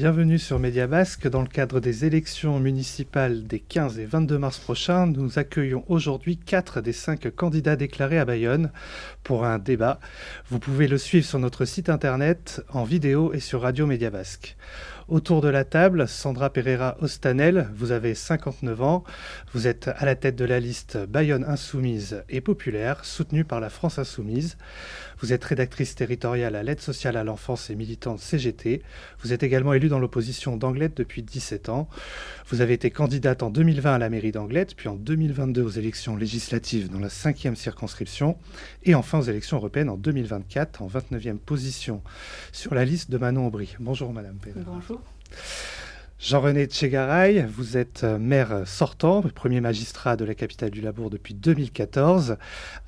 Bienvenue sur Média Basque. Dans le cadre des élections municipales des 15 et 22 mars prochains, nous accueillons aujourd'hui 4 des 5 candidats déclarés à Bayonne pour un débat. Vous pouvez le suivre sur notre site internet, en vidéo et sur Radio Média Basque. Autour de la table, Sandra Pereira Ostanel, vous avez 59 ans, vous êtes à la tête de la liste Bayonne Insoumise et Populaire, soutenue par la France Insoumise. Vous êtes rédactrice territoriale à l'aide sociale à l'enfance et militante CGT. Vous êtes également élue dans l'opposition d'Anglet depuis 17 ans. Vous avez été candidate en 2020 à la mairie d'Anglet, puis en 2022 aux élections législatives dans la 5e circonscription, et enfin aux élections européennes en 2024, en 29e position sur la liste de Manon Aubry. Bonjour Madame Pereira. Bonjour. Jean-René Tchegaray, vous êtes maire sortant, premier magistrat de la capitale du Labourd depuis 2014.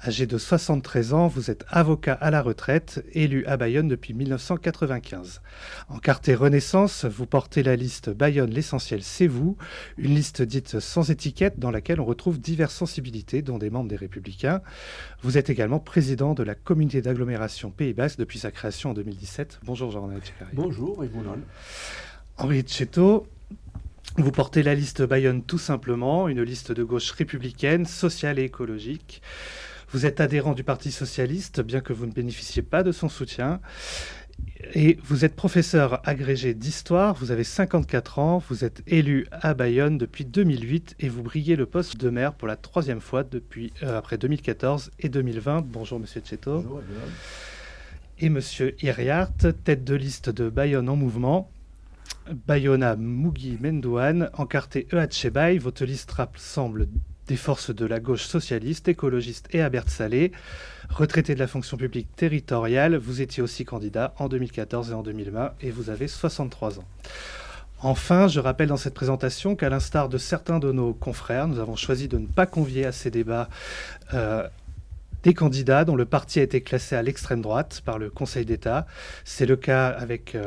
Âgé de 73 ans, vous êtes avocat à la retraite, élu à Bayonne depuis 1995. Encarté Renaissance, vous portez la liste Bayonne, l'essentiel c'est vous, une liste dite sans étiquette dans laquelle on retrouve diverses sensibilités, dont des membres des Républicains. Vous êtes également président de la communauté d'agglomération Pays Basque depuis sa création en 2017. Bonjour Jean-René Tchegaray. Bonjour et bonjour. Henri Tcheto, vous portez la liste Bayonne tout simplement, une liste de gauche républicaine, sociale et écologique. Vous êtes adhérent du Parti socialiste, bien que vous ne bénéficiez pas de son soutien. Et vous êtes professeur agrégé d'histoire, vous avez 54 ans, vous êtes élu à Bayonne depuis 2008 et vous briguez le poste de maire pour la 3e fois après 2014 et 2020. Bonjour Monsieur Tcheto. Bonjour. Et Monsieur Iriart, tête de liste de Bayonne en mouvement. Bayona Mugi Mendouane, encarté Ehatchebay, votre liste rassemble des forces de la gauche socialiste, écologiste et Abert Salé. Retraité de la fonction publique territoriale, vous étiez aussi candidat en 2014 et en 2020 et vous avez 63 ans. Enfin, je rappelle dans cette présentation qu'à l'instar de certains de nos confrères, nous avons choisi de ne pas convier à ces débats des candidats dont le parti a été classé à l'extrême droite par le Conseil d'État. C'est le cas avec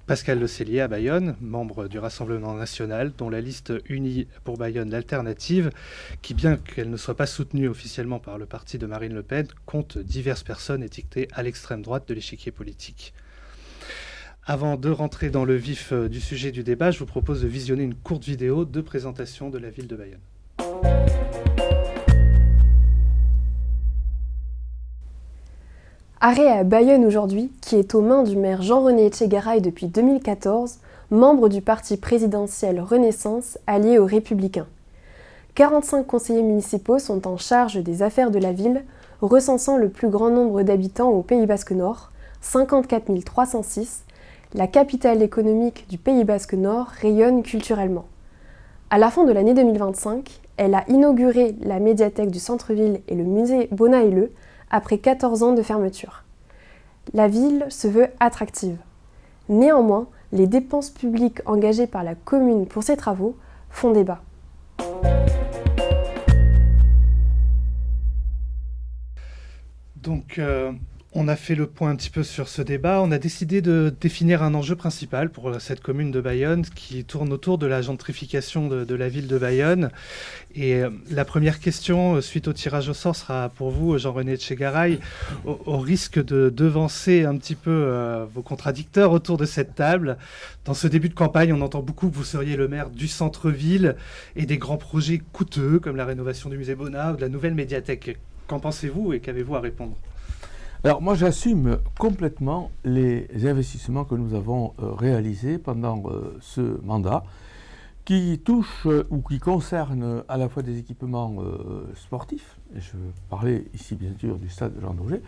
Pascal Le Cellier à Bayonne, membre du Rassemblement national, dont la liste unie pour Bayonne l'alternative, qui bien qu'elle ne soit pas soutenue officiellement par le parti de Marine Le Pen, compte diverses personnes étiquetées à l'extrême droite de l'échiquier politique. Avant de rentrer dans le vif du sujet du débat, je vous propose de visionner une courte vidéo de présentation de la ville de Bayonne. Arrêt à Bayonne aujourd'hui, qui est aux mains du maire Jean-René Tchegaray depuis 2014, membre du parti présidentiel Renaissance allié aux Républicains. 45 conseillers municipaux sont en charge des affaires de la ville, recensant le plus grand nombre d'habitants au Pays Basque Nord, 54 306. La capitale économique du Pays Basque Nord rayonne culturellement. À la fin de l'année 2025, elle a inauguré la médiathèque du centre-ville et le musée Bonailleux, après 14 ans de fermeture. La ville se veut attractive. Néanmoins, les dépenses publiques engagées par la commune pour ces travaux font débat. Donc, on a fait le point un petit peu sur ce débat. On a décidé de définir un enjeu principal pour cette commune de Bayonne qui tourne autour de la gentrification de la ville de Bayonne. Et la première question, suite au tirage au sort, sera pour vous, Jean-René Tchegaray, au risque de devancer un petit peu vos contradicteurs autour de cette table. Dans ce début de campagne, on entend beaucoup que vous seriez le maire du centre-ville et des grands projets coûteux comme la rénovation du musée Bonnat ou de la nouvelle médiathèque. Qu'en pensez-vous et qu'avez-vous à répondre ? Alors moi j'assume complètement les investissements que nous avons réalisés pendant ce mandat qui touchent ou qui concernent à la fois des équipements sportifs, et je veux parler ici bien sûr du stade de Jean Daugé,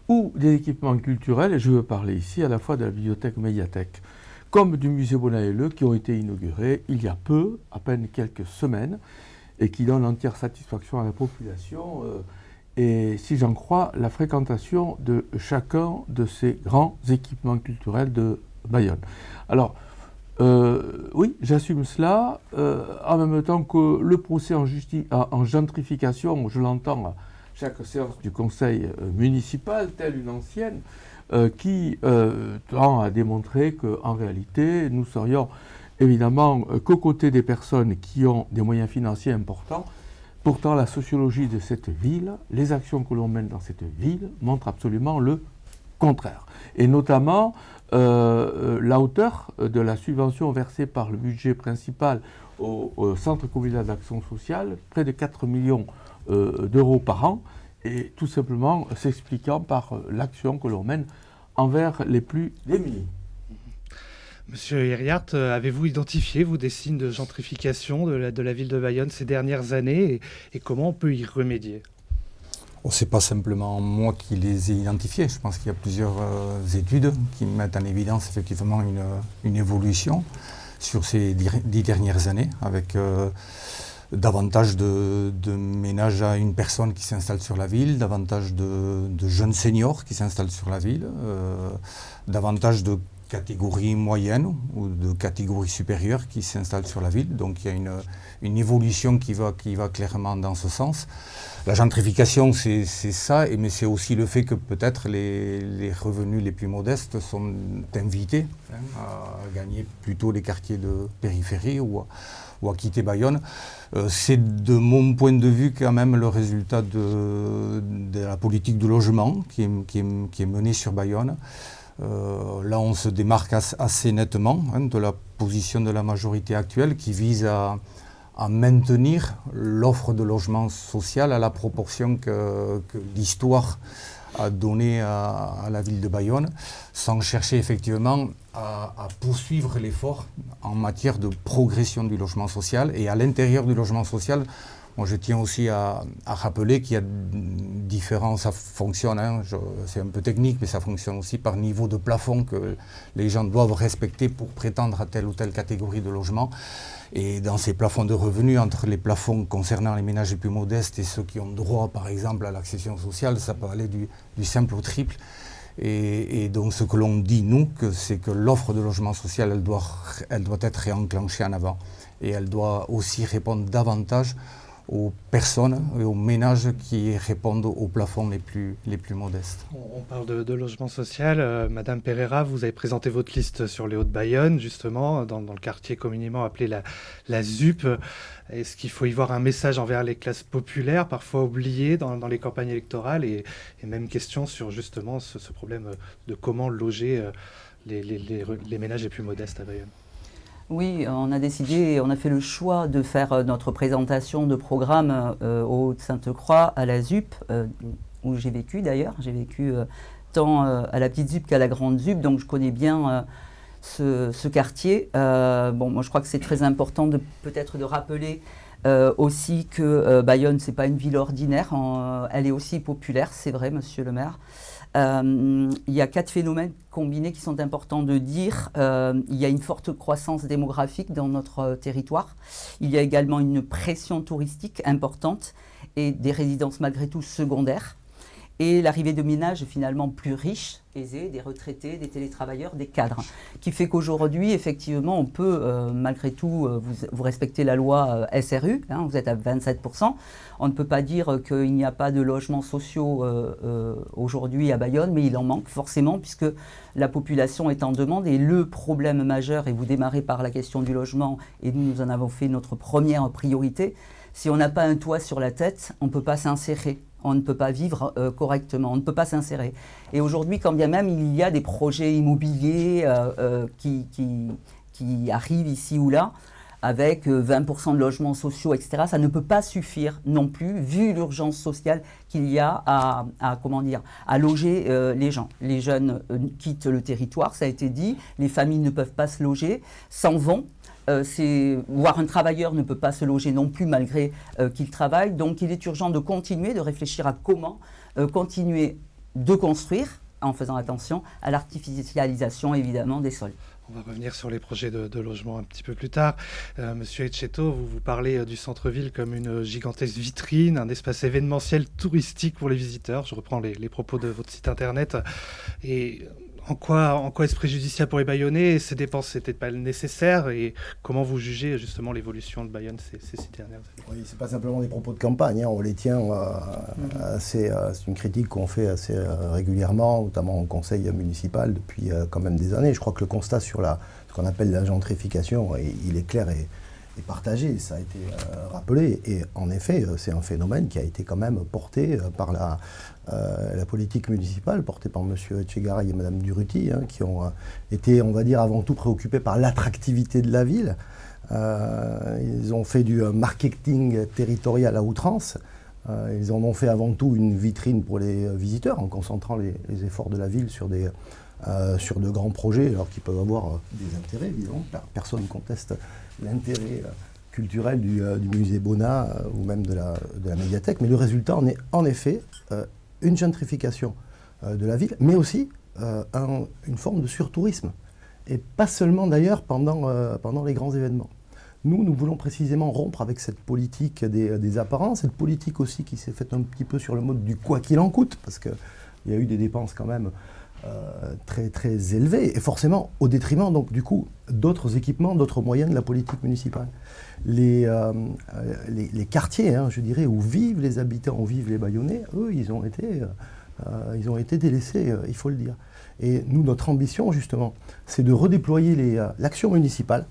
ou des équipements culturels, et je veux parler ici à la fois de la bibliothèque médiathèque, comme du musée Bonailleux qui ont été inaugurés il y a peu, à peine quelques semaines, et qui donnent entière satisfaction à la population et si j'en crois, la fréquentation de chacun de ces grands équipements culturels de Bayonne. Alors, oui, j'assume cela, en même temps que le procès en gentrification, je l'entends à chaque séance du conseil municipal, telle une ancienne, qui tend à démontrer qu'en réalité, nous serions évidemment qu'aux côtés des personnes qui ont des moyens financiers importants. Pourtant, la sociologie de cette ville, les actions que l'on mène dans cette ville, montrent absolument le contraire. Et notamment, la hauteur de la subvention versée par le budget principal au Centre communal d'action sociale, près de 4 millions d'euros par an, et tout simplement s'expliquant par l'action que l'on mène envers les plus démunis. Monsieur Hiriart, avez-vous identifié, vous, des signes de gentrification de la ville de Bayonne ces dernières années et comment on peut y remédier? Ce n'est pas simplement moi qui les ai identifiés. Je pense qu'il y a plusieurs études qui mettent en évidence effectivement une évolution sur ces 10 dernières années, avec davantage de ménages à une personne qui s'installe sur la ville, davantage de jeunes seniors qui s'installent sur la ville, davantage de catégories moyennes ou de catégories supérieures qui s'installent sur la ville. Donc il y a une évolution qui va clairement dans ce sens. La gentrification, c'est ça, mais c'est aussi le fait que peut-être les revenus les plus modestes sont invités à gagner plutôt les quartiers de périphérie ou à quitter Bayonne. C'est de mon point de vue quand même le résultat de la politique de logement qui est menée sur Bayonne. Là, on se démarque assez nettement de la position de la majorité actuelle qui vise à maintenir l'offre de logement social à la proportion que l'histoire a donné à la ville de Bayonne, sans chercher effectivement à poursuivre l'effort en matière de progression du logement social. Et à l'intérieur du logement social, moi, je tiens aussi à rappeler qu'il y a différents, ça fonctionne, c'est un peu technique, mais ça fonctionne aussi par niveau de plafond que les gens doivent respecter pour prétendre à telle ou telle catégorie de logement. Et dans ces plafonds de revenus, entre les plafonds concernant les ménages les plus modestes et ceux qui ont droit, par exemple, à l'accession sociale, ça peut aller du simple au triple. Et donc ce que l'on dit, nous, c'est que l'offre de logement social, elle doit être réenclenchée en avant. Et elle doit aussi répondre davantage aux personnes et aux ménages qui répondent aux plafonds les plus modestes. On parle de logement social. Madame Pereira, vous avez présenté votre liste sur les Hauts-de-Bayonne, justement, dans le quartier communément appelé la ZUP. Est-ce qu'il faut y voir un message envers les classes populaires, parfois oubliées dans les campagnes électorales, et même question sur justement ce problème de comment loger les ménages les plus modestes à Bayonne? Oui, on a fait le choix de faire notre présentation de programme au Haut-de-Sainte-Croix, à la ZUP, où j'ai vécu d'ailleurs. J'ai vécu tant à la petite ZUP qu'à la grande ZUP, donc je connais bien ce quartier. Moi je crois que c'est très important peut-être de rappeler aussi que Bayonne, c'est pas une ville ordinaire, elle est aussi populaire, c'est vrai, monsieur le maire. Il y a 4 phénomènes combinés qui sont importants de dire. Il y a une forte croissance démographique dans notre territoire. Il y a également une pression touristique importante et des résidences malgré tout secondaires. Et l'arrivée de ménages finalement plus riches, aisés, des retraités, des télétravailleurs, des cadres, qui fait qu'aujourd'hui, effectivement, on peut, malgré tout, vous respectez la loi SRU, vous êtes à 27%. On ne peut pas dire qu'il n'y a pas de logements sociaux aujourd'hui à Bayonne, mais il en manque forcément, puisque la population est en demande. Et le problème majeur, et vous démarrez par la question du logement, et nous en avons fait notre première priorité, si on n'a pas un toit sur la tête, on ne peut pas s'insérer. On ne peut pas vivre correctement, on ne peut pas s'insérer. Et aujourd'hui, quand bien même il y a des projets immobiliers qui arrivent ici ou là, avec 20% de logements sociaux, etc., ça ne peut pas suffire non plus, vu l'urgence sociale qu'il y a à loger les gens. Les jeunes quittent le territoire, ça a été dit, les familles ne peuvent pas se loger, s'en vont. Voire un travailleur ne peut pas se loger non plus malgré qu'il travaille. Donc il est urgent de continuer, de réfléchir à comment continuer de construire en faisant attention à l'artificialisation évidemment des sols. On va revenir sur les projets de logement un petit peu plus tard. Monsieur Etcheto, vous parlez du centre-ville comme une gigantesque vitrine, un espace événementiel touristique pour les visiteurs. Je reprends les propos de votre site internet. Et en quoi est-ce préjudiciable pour les Bayonnais? Ces dépenses n'étaient pas nécessaires, et comment vous jugez justement l'évolution de Bayonne ces 6 dernières années? Oui, c'est pas simplement des propos de campagne, on les tient c'est une critique qu'on fait assez régulièrement, notamment au conseil municipal depuis quand même des années. Je crois que le constat sur ce qu'on appelle la gentrification, il est clair partagé, ça a été rappelé, et en effet, c'est un phénomène qui a été quand même porté par la politique municipale, portée par M. Etchegaray et Mme Durruti, qui ont été, on va dire, avant tout préoccupés par l'attractivité de la ville. Ils ont fait du marketing territorial à outrance. Ils en ont fait avant tout une vitrine pour les visiteurs, en concentrant les efforts de la ville sur de grands projets, alors qu'ils peuvent avoir des intérêts, évidemment. Personne ne conteste l'intérêt culturel du musée Bonnat ou même de la médiathèque, mais le résultat en est en effet une gentrification de la ville, mais aussi une forme de surtourisme. Et pas seulement d'ailleurs pendant les grands événements. Nous voulons précisément rompre avec cette politique des apparences, cette politique aussi qui s'est faite un petit peu sur le mode du quoi qu'il en coûte, parce qu'il y a eu des dépenses quand même très, très élevées, et forcément au détriment donc du coup d'autres équipements, d'autres moyens de la politique municipale. Les quartiers, je dirais, où vivent les habitants, où vivent les Bayonnais, eux, ils ont été délaissés, il faut le dire. Et nous, notre ambition, justement, c'est de redéployer l'action municipale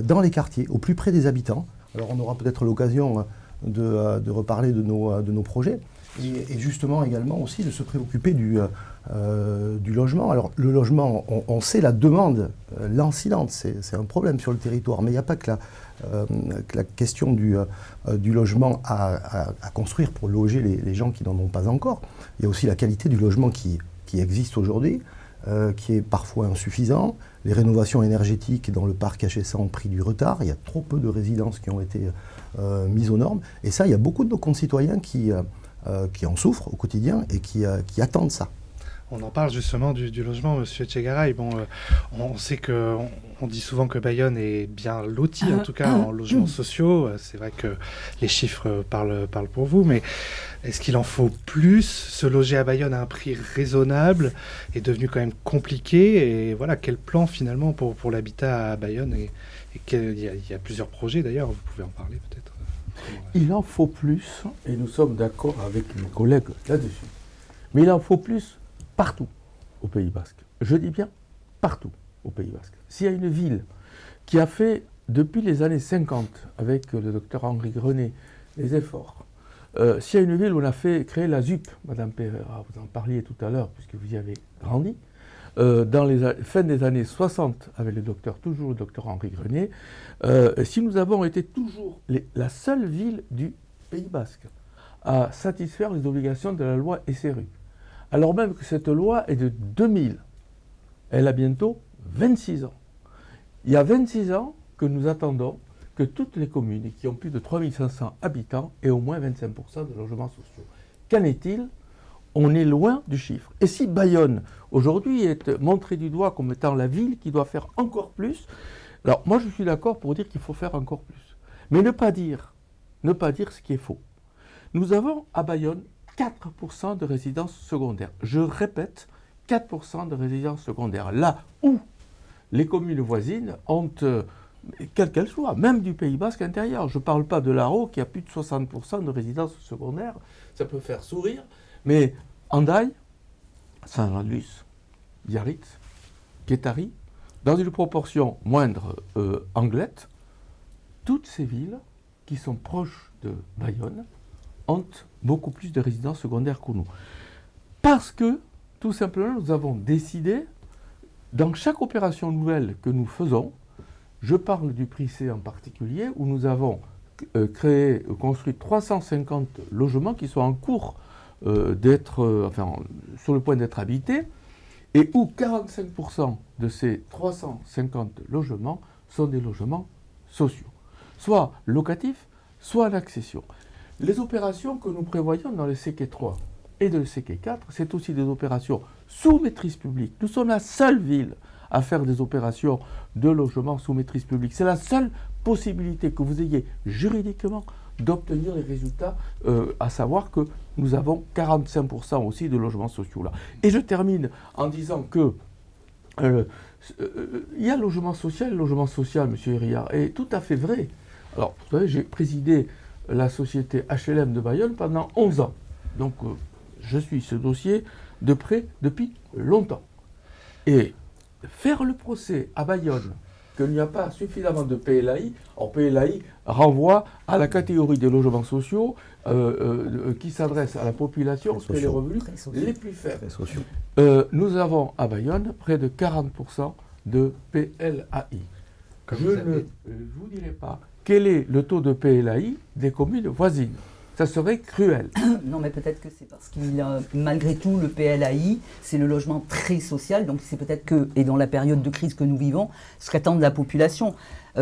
dans les quartiers, au plus près des habitants. Alors, on aura peut-être l'occasion de reparler de nos projets, et justement également aussi de se préoccuper du logement. Alors, le logement, on sait la demande lancinante, c'est un problème sur le territoire, mais il n'y a pas que la question du logement à construire pour loger les gens qui n'en ont pas encore. Il y a aussi la qualité du logement qui existe aujourd'hui, qui est parfois insuffisant. Les rénovations énergétiques dans le parc HSA ont pris du retard. Il y a trop peu de résidences qui ont été mises aux normes. Et ça, il y a beaucoup de nos concitoyens qui en souffrent au quotidien et qui attendent ça. On en parle justement du logement, M. Etchegaray. Bon, on sait on dit souvent que Bayonne est bien loti, en tout cas en logements sociaux. C'est vrai que les chiffres parlent pour vous, mais est-ce qu'il en faut plus? Se loger à Bayonne à un prix raisonnable est devenu quand même compliqué. Et voilà, quel plan finalement pour l'habitat à Bayonne? Il y a plusieurs projets d'ailleurs, vous pouvez en parler peut-être. Il en faut plus, et nous sommes d'accord avec mes collègues là-dessus. Mais il en faut plus partout au Pays Basque. Je dis bien partout au Pays Basque. S'il y a une ville qui a fait, depuis les années 50, avec le docteur Henri Grenet, les efforts, s'il y a une ville où on a créé la ZUP, Madame Pereira, vous en parliez tout à l'heure, puisque vous y avez grandi, dans les fin des années 60, avec toujours le docteur Henri Grenet, si nous avons été toujours la seule ville du Pays Basque à satisfaire les obligations de la loi SRU, alors même que cette loi est de 2000. Elle a bientôt 26 ans. Il y a 26 ans que nous attendons que toutes les communes qui ont plus de 3500 habitants aient au moins 25% de logements sociaux. Qu'en est-il? On est loin du chiffre. Et si Bayonne, aujourd'hui, est montrée du doigt comme étant la ville qui doit faire encore plus, alors moi je suis d'accord pour dire qu'il faut faire encore plus. Mais ne pas dire ce qui est faux. Nous avons à Bayonne 4% de résidences secondaires. Je répète, 4% de résidences secondaires. Là où les communes voisines ont, quelles qu'elles soient, même du Pays Basque intérieur. Je ne parle pas de l'Aro qui a plus de 60% de résidences secondaires. Ça peut faire sourire. Mais Hendaye, Saint-Jean-de-Luz, Biarritz, Guétary, dans une proportion moindre Anglette, toutes ces villes qui sont proches de Bayonne ont beaucoup plus de résidences secondaires que nous. Parce que, tout simplement, nous avons décidé, dans chaque opération nouvelle que nous faisons, je parle du prix C en particulier, où nous avons construit 350 logements qui sont en cours sur le point d'être habités, et où 45% de ces 350 logements sont des logements sociaux, soit locatifs, soit en accession. Les opérations que nous prévoyons dans le CK 3 et le CK 4, c'est aussi des opérations sous maîtrise publique. Nous sommes la seule ville à faire des opérations de logement sous maîtrise publique. C'est la seule possibilité que vous ayez juridiquement d'obtenir les résultats, à savoir que nous avons 45% aussi de logements sociaux là. Et je termine en disant que il y a le logement social, M. Hériard, est tout à fait vrai. Alors, vous savez, j'ai présidé la société HLM de Bayonne pendant 11 ans. Donc, je suis ce dossier de près depuis longtemps. Et faire le procès à Bayonne qu'il n'y a pas suffisamment de PLAI. Or, PLAI renvoie à la catégorie des logements sociaux qui s'adresse à la population qui a les revenus les plus faibles. Nous avons à Bayonne près de 40% de PLAI. Je ne vous dirai pas quel est le taux de PLAI des communes voisines. Ça serait cruel. Non, mais peut-être que c'est parce qu'il a, malgré tout, le PLAI, c'est le logement très social, donc c'est peut-être que, et dans la période de crise que nous vivons, ce qu'attend de la population.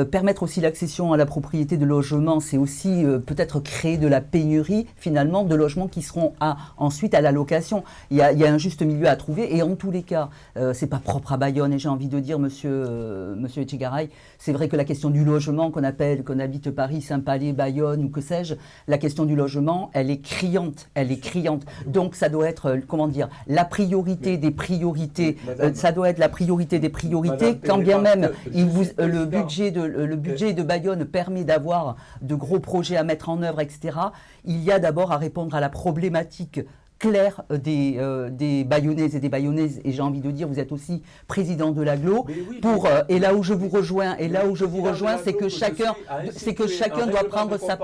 Permettre aussi l'accession à la propriété de logements, c'est aussi peut-être créer de la pénurie, finalement, de logements qui seront ensuite à la location. Il y a un juste milieu à trouver, et en tous les cas, c'est pas propre à Bayonne, et j'ai envie de dire, monsieur Etchegaray, c'est vrai que la question du logement, qu'on habite Paris, Saint-Palais, Bayonne, ou que sais-je, la question du logement, elle est criante. Donc ça doit être, la priorité des priorités, ça doit être la priorité des priorités, quand bien même le budget de Bayonne permet d'avoir de gros projets à mettre en œuvre, etc. Il y a d'abord à répondre à la problématique claire des Bayonnaises et des Bayonnaises, et j'ai envie de dire, vous êtes aussi président de l'agglo, et là où je vous rejoins, c'est que chacun doit prendre sa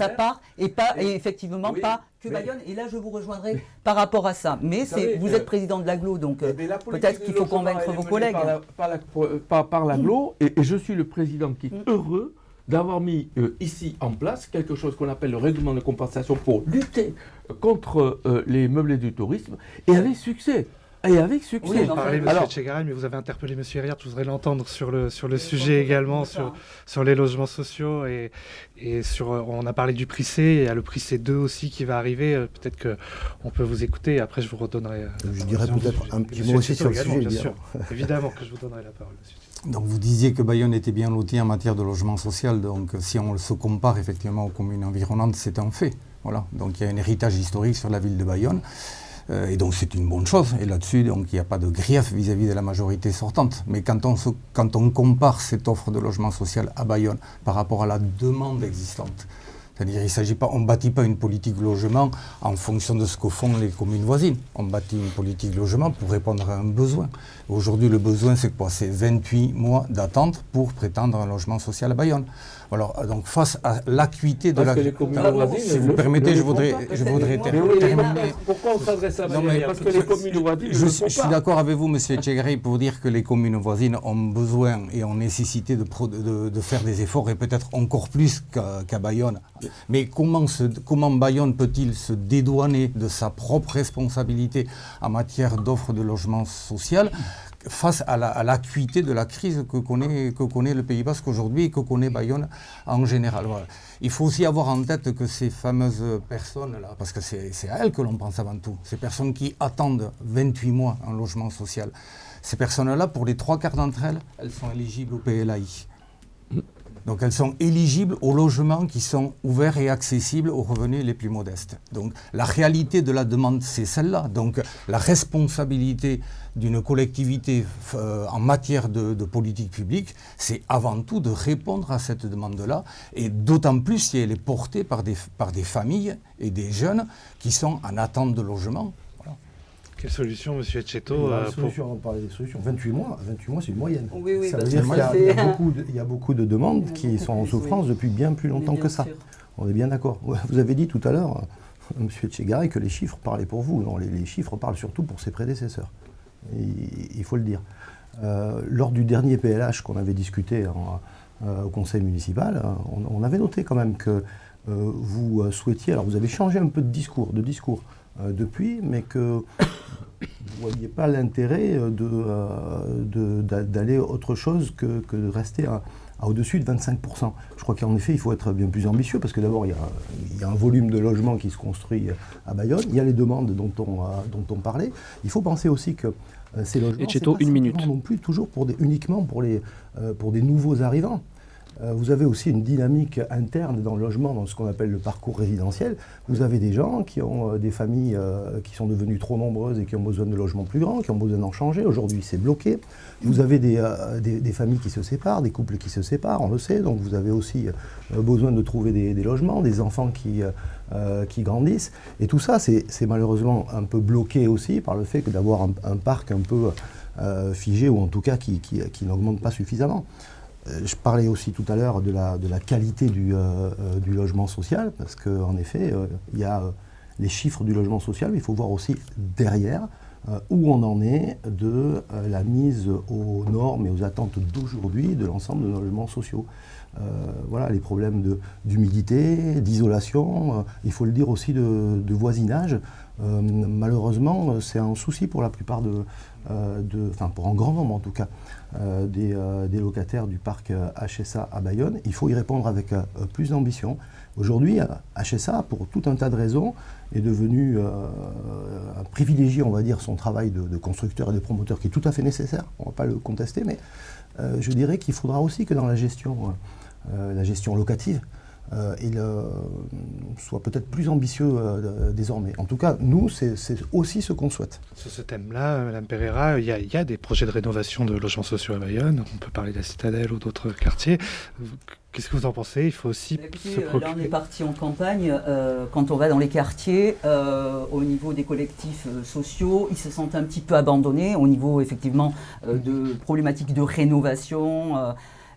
part, et effectivement pas que Bayonne, et là je vous rejoindrai par rapport à ça. Mais vous êtes président de l'agglo, donc peut-être qu'il faut convaincre vos collègues. Par l'agglo, et je suis le président qui est heureux d'avoir mis ici en place quelque chose qu'on appelle le règlement de compensation pour lutter contre les meublés du tourisme, et avec succès. Oui, parlez, M. Etchegaray, mais vous avez interpellé M. Herriart, je voudrais l'entendre sur le sujet également, sur les logements sociaux, et on a parlé du prix C, et il y a le prix C2 aussi qui va arriver, peut-être qu'on peut vous écouter, et après je vous redonnerai... je dirais peut-être un petit mot aussi sur le sujet. Bien sûr, évidemment que je vous donnerai la parole, monsieur. Donc vous disiez que Bayonne était bien loti en matière de logement social, donc si on se compare effectivement aux communes environnantes, c'est un fait. Voilà. Donc il y a un héritage historique sur la ville de Bayonne, et donc c'est une bonne chose, et là-dessus donc il n'y a pas de grief vis-à-vis de la majorité sortante. Mais quand on compare cette offre de logement social à Bayonne par rapport à la demande existante, c'est-à-dire on ne bâtit pas une politique logement en fonction de ce que font les communes voisines. On bâtit une politique logement pour répondre à un besoin. Aujourd'hui, le besoin, c'est quoi? C'est 28 mois d'attente pour prétendre un logement social à Bayonne. Alors, donc, face à l'acuité de la... Si vous permettez, je voudrais terminer. Pourquoi on s'adresse à Bayonne? Parce que les communes voisines... Je suis d'accord avec vous, M. Etchegaray, pour dire que les communes voisines ont besoin et ont nécessité de faire des efforts, et peut-être encore plus qu'à Bayonne. Mais comment Bayonne peut-il se dédouaner de sa propre responsabilité en matière d'offre de logement social face à l'acuité de la crise que connaît le Pays Basque aujourd'hui et que connaît Bayonne en général. Voilà. Il faut aussi avoir en tête que ces fameuses personnes-là, parce que c'est à elles que l'on pense avant tout, ces personnes qui attendent 28 mois en logement social, ces personnes-là, pour les 3 quarts d'entre elles, elles sont éligibles au PLAI. Donc elles sont éligibles aux logements qui sont ouverts et accessibles aux revenus les plus modestes. Donc la réalité de la demande, c'est celle-là. Donc la responsabilité d'une collectivité en matière de politique publique, c'est avant tout de répondre à cette demande-là, et d'autant plus si elle est portée par des familles et des jeunes qui sont en attente de logement. Quelle solution, M. Etcheto On parlait des solutions. 28 mois, c'est une moyenne. Oui, ça veut dire qu'il y a beaucoup de demandes qui sont en souffrance depuis bien plus longtemps que ça. On est bien d'accord. Vous avez dit tout à l'heure, M. Etchegaray, que les chiffres parlaient pour vous. Non, les chiffres parlent surtout pour ses prédécesseurs. Il faut le dire. Lors du dernier PLH qu'on avait discuté au conseil municipal, on avait noté quand même que vous souhaitiez... Alors vous avez changé un peu de discours depuis, mais que vous ne voyez pas l'intérêt d'aller autre chose que de rester à au-dessus de 25%. Je crois qu'en effet, il faut être bien plus ambitieux, parce que d'abord, il y a un volume de logements qui se construit à Bayonne, il y a les demandes dont on parlait. Il faut penser aussi que ces logements, c'est pas non plus toujours uniquement pour des nouveaux arrivants. Vous avez aussi une dynamique interne dans le logement, dans ce qu'on appelle le parcours résidentiel. Vous avez des gens qui ont des familles qui sont devenues trop nombreuses et qui ont besoin de logements plus grands, qui ont besoin d'en changer. Aujourd'hui, c'est bloqué. Vous avez des familles qui se séparent, des couples qui se séparent, on le sait. Donc vous avez aussi besoin de trouver des logements, des enfants qui grandissent. Et tout ça, c'est malheureusement un peu bloqué aussi par le fait que d'avoir un parc un peu figé, ou en tout cas qui n'augmente pas suffisamment. Je parlais aussi tout à l'heure de la qualité du logement social, parce qu'en effet, il y a les chiffres du logement social, mais il faut voir aussi derrière où on en est de la mise aux normes et aux attentes d'aujourd'hui de l'ensemble de nos logements sociaux. Voilà, les problèmes d'humidité, d'isolation, il faut le dire aussi de voisinage. Malheureusement, c'est un souci pour la plupart enfin pour un grand nombre en tout cas, des locataires du parc HSA à Bayonne. Il faut y répondre avec plus d'ambition. Aujourd'hui, HSA, pour tout un tas de raisons, est devenu privilégié, on va dire, son travail de constructeur et de promoteur, qui est tout à fait nécessaire, on ne va pas le contester, mais je dirais qu'il faudra aussi que dans la gestion locative, il soit peut-être plus ambitieux désormais. En tout cas, nous, c'est aussi ce qu'on souhaite. Sur ce thème-là, Mme Pereira, il y a des projets de rénovation de logements sociaux à Bayonne. On peut parler de la Citadelle ou d'autres quartiers. Qu'est-ce que vous en pensez? Il faut aussi se préoccuper. Là, on est parti en campagne. Quand on va dans les quartiers, au niveau des collectifs sociaux, ils se sentent un petit peu abandonnés au niveau, effectivement, de problématiques de rénovation.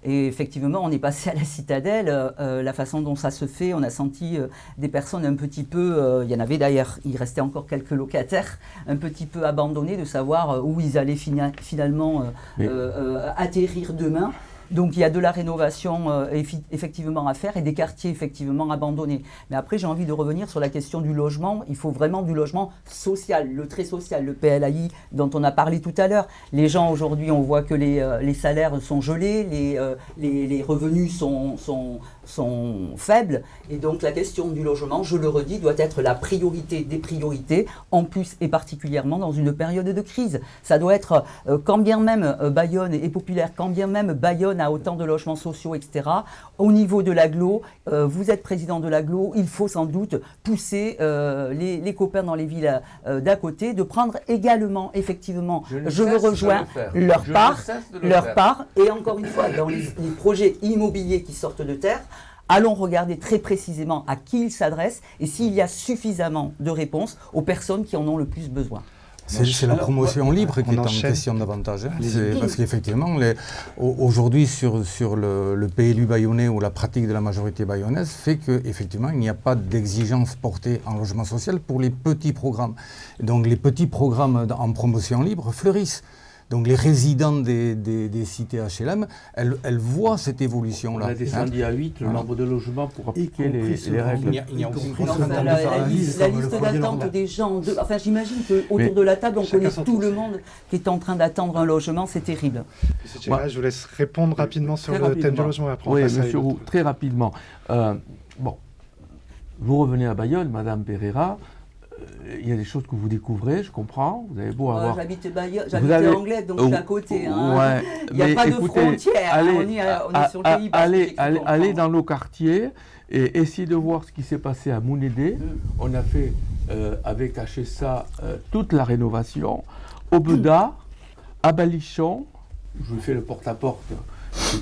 Et effectivement, on est passé à la Citadelle. La façon dont ça se fait, on a senti des personnes un petit peu, il y en avait d'ailleurs, il restait encore quelques locataires, un petit peu abandonnés de savoir où ils allaient finalement atterrir demain. Donc il y a de la rénovation effectivement à faire et des quartiers effectivement abandonnés. Mais après j'ai envie de revenir sur la question du logement. Il faut vraiment du logement social, le très social, le PLAI dont on a parlé tout à l'heure. Les gens aujourd'hui, on voit que les salaires sont gelés, les revenus sont faibles. Et donc la question du logement, je le redis, doit être la priorité des priorités, en plus et particulièrement dans une période de crise. Ça doit être, quand bien même Bayonne est populaire, quand bien même Bayonne a autant de logements sociaux, etc. Au niveau de l'agglo, vous êtes président de l'agglo, il faut sans doute pousser les copains dans les villes d'à côté de prendre également, effectivement, je veux rejoindre leur part. Et encore une fois, dans les projets immobiliers qui sortent de terre, allons regarder très précisément à qui ils s'adressent et s'il y a suffisamment de réponses aux personnes qui en ont le plus besoin. C'est la promotion libre qui est en question davantage. Parce qu'effectivement, aujourd'hui, sur le PLU bayonnais ou la pratique de la majorité bayonnaise, fait qu'effectivement, il n'y a pas d'exigence portée en logement social pour les petits programmes. Donc les petits programmes en promotion libre fleurissent. Donc les résidents des cités HLM, elles voient cette évolution-là. On a descendu à 8 le nombre de logements pour appliquer les règles. Il n'y a aucune la liste d'attente des gens, enfin j'imagine qu'autour de la table, on connaît tout le monde qui est en train d'attendre un logement, c'est terrible. Monsieur Tchégaray, je vous laisse répondre rapidement sur le thème du logement. Après, oui, monsieur Roux, très rapidement. Vous revenez à Bayonne, Madame Pereira. Il y a des choses que vous découvrez, je comprends. Vous avez beau avoir. J'habite Anglette, donc je suis à côté. Ouais, il n'y a pas de frontière. On est sur le pays. Allez dans nos quartiers et essayez de voir ce qui s'est passé à Mounédé. On a fait avec HSA toute la rénovation. Au Beda, à Balichon, je fais le porte-à-porte.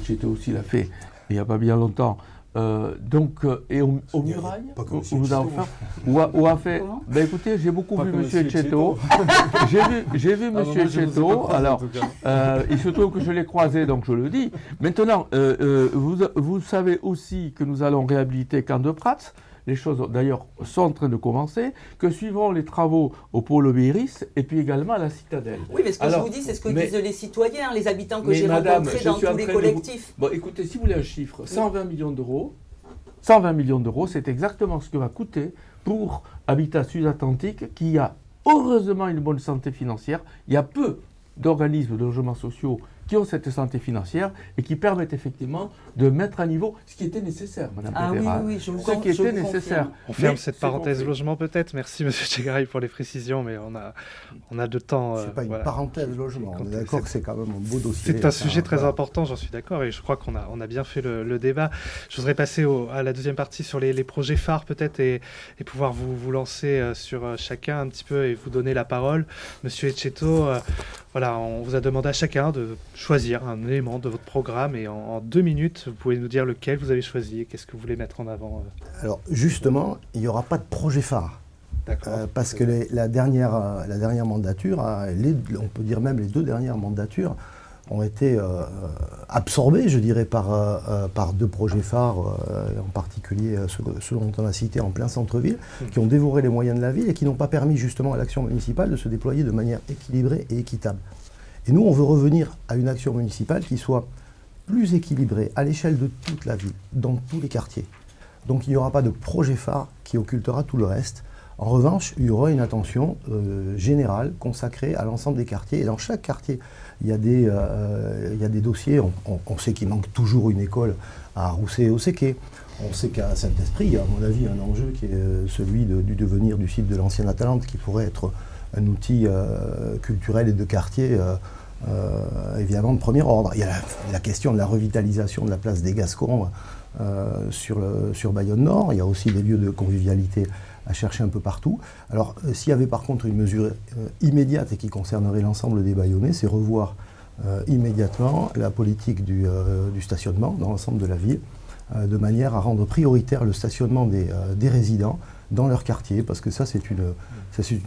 J'étais aussi l'a fait il n'y a pas bien longtemps. Et au Muraille, ou a fait. Ben écoutez, j'ai beaucoup vu M. Etcheto. J'ai vu M. Etcheto. Alors, il se trouve que je l'ai croisé, donc je le dis. Maintenant, vous savez aussi que nous allons réhabiliter Camp de Prats. Les choses, d'ailleurs, sont en train de commencer, que suivront les travaux au pôle Obéris et puis également à la Citadelle. Oui, mais ce que je vous dis, c'est ce que disent les citoyens, les habitants que j'ai rencontrés dans tous les collectifs. Bon, écoutez, si vous voulez un chiffre, 120 millions d'euros, 120 millions d'euros, c'est exactement ce que va coûter pour Habitat Sud-Atlantique, qui a heureusement une bonne santé financière. Il y a peu d'organismes de logements sociaux qui ont cette santé financière et qui permettent effectivement de mettre à niveau ce qui était nécessaire, Madame Pereira. Oui, je vous nécessaire. On ferme cette parenthèse logement peut-être. Merci Monsieur Tchégaray pour les précisions, mais on a de temps. C'est pas une parenthèse logement. On est d'accord que c'est quand même un beau dossier. C'est un sujet très important, j'en suis d'accord, et je crois qu'on a bien fait le débat. Je voudrais passer à la deuxième partie sur les projets phares peut-être et pouvoir vous lancer sur chacun un petit peu et vous donner la parole. Monsieur Etcheto, voilà, on vous a demandé à chacun de choisir un élément de votre programme et en 2 minutes, vous pouvez nous dire lequel vous avez choisi et qu'est-ce que vous voulez mettre en avant. Alors justement, il n'y aura pas de projet phare. Parce que la dernière mandature, on peut dire même les 2 dernières mandatures, ont été absorbés, je dirais, par 2 projets phares, en particulier ceux dont on a cité en plein centre-ville, qui ont dévoré les moyens de la ville et qui n'ont pas permis justement à l'action municipale de se déployer de manière équilibrée et équitable. Et nous, on veut revenir à une action municipale qui soit plus équilibrée à l'échelle de toute la ville, dans tous les quartiers. Donc il n'y aura pas de projet phare qui occultera tout le reste. En revanche, il y aura une attention générale consacrée à l'ensemble des quartiers. Et dans chaque quartier, il y a des dossiers. On sait qu'il manque toujours une école à Rousset et au Séquet. On sait qu'à Saint-Esprit, il y a à mon avis un enjeu qui est celui du devenir du site de l'ancienne Atalante, qui pourrait être un outil culturel et de quartier évidemment de premier ordre. Il y a la question de la revitalisation de la place des Gascons sur Bayonne Nord. Il y a aussi des lieux de convivialité à chercher un peu partout. Alors, s'il y avait par contre une mesure immédiate et qui concernerait l'ensemble des Bayonnais, c'est revoir immédiatement la politique du stationnement dans l'ensemble de la ville, de manière à rendre prioritaire le stationnement des résidents dans leur quartier, parce que ça, c'est une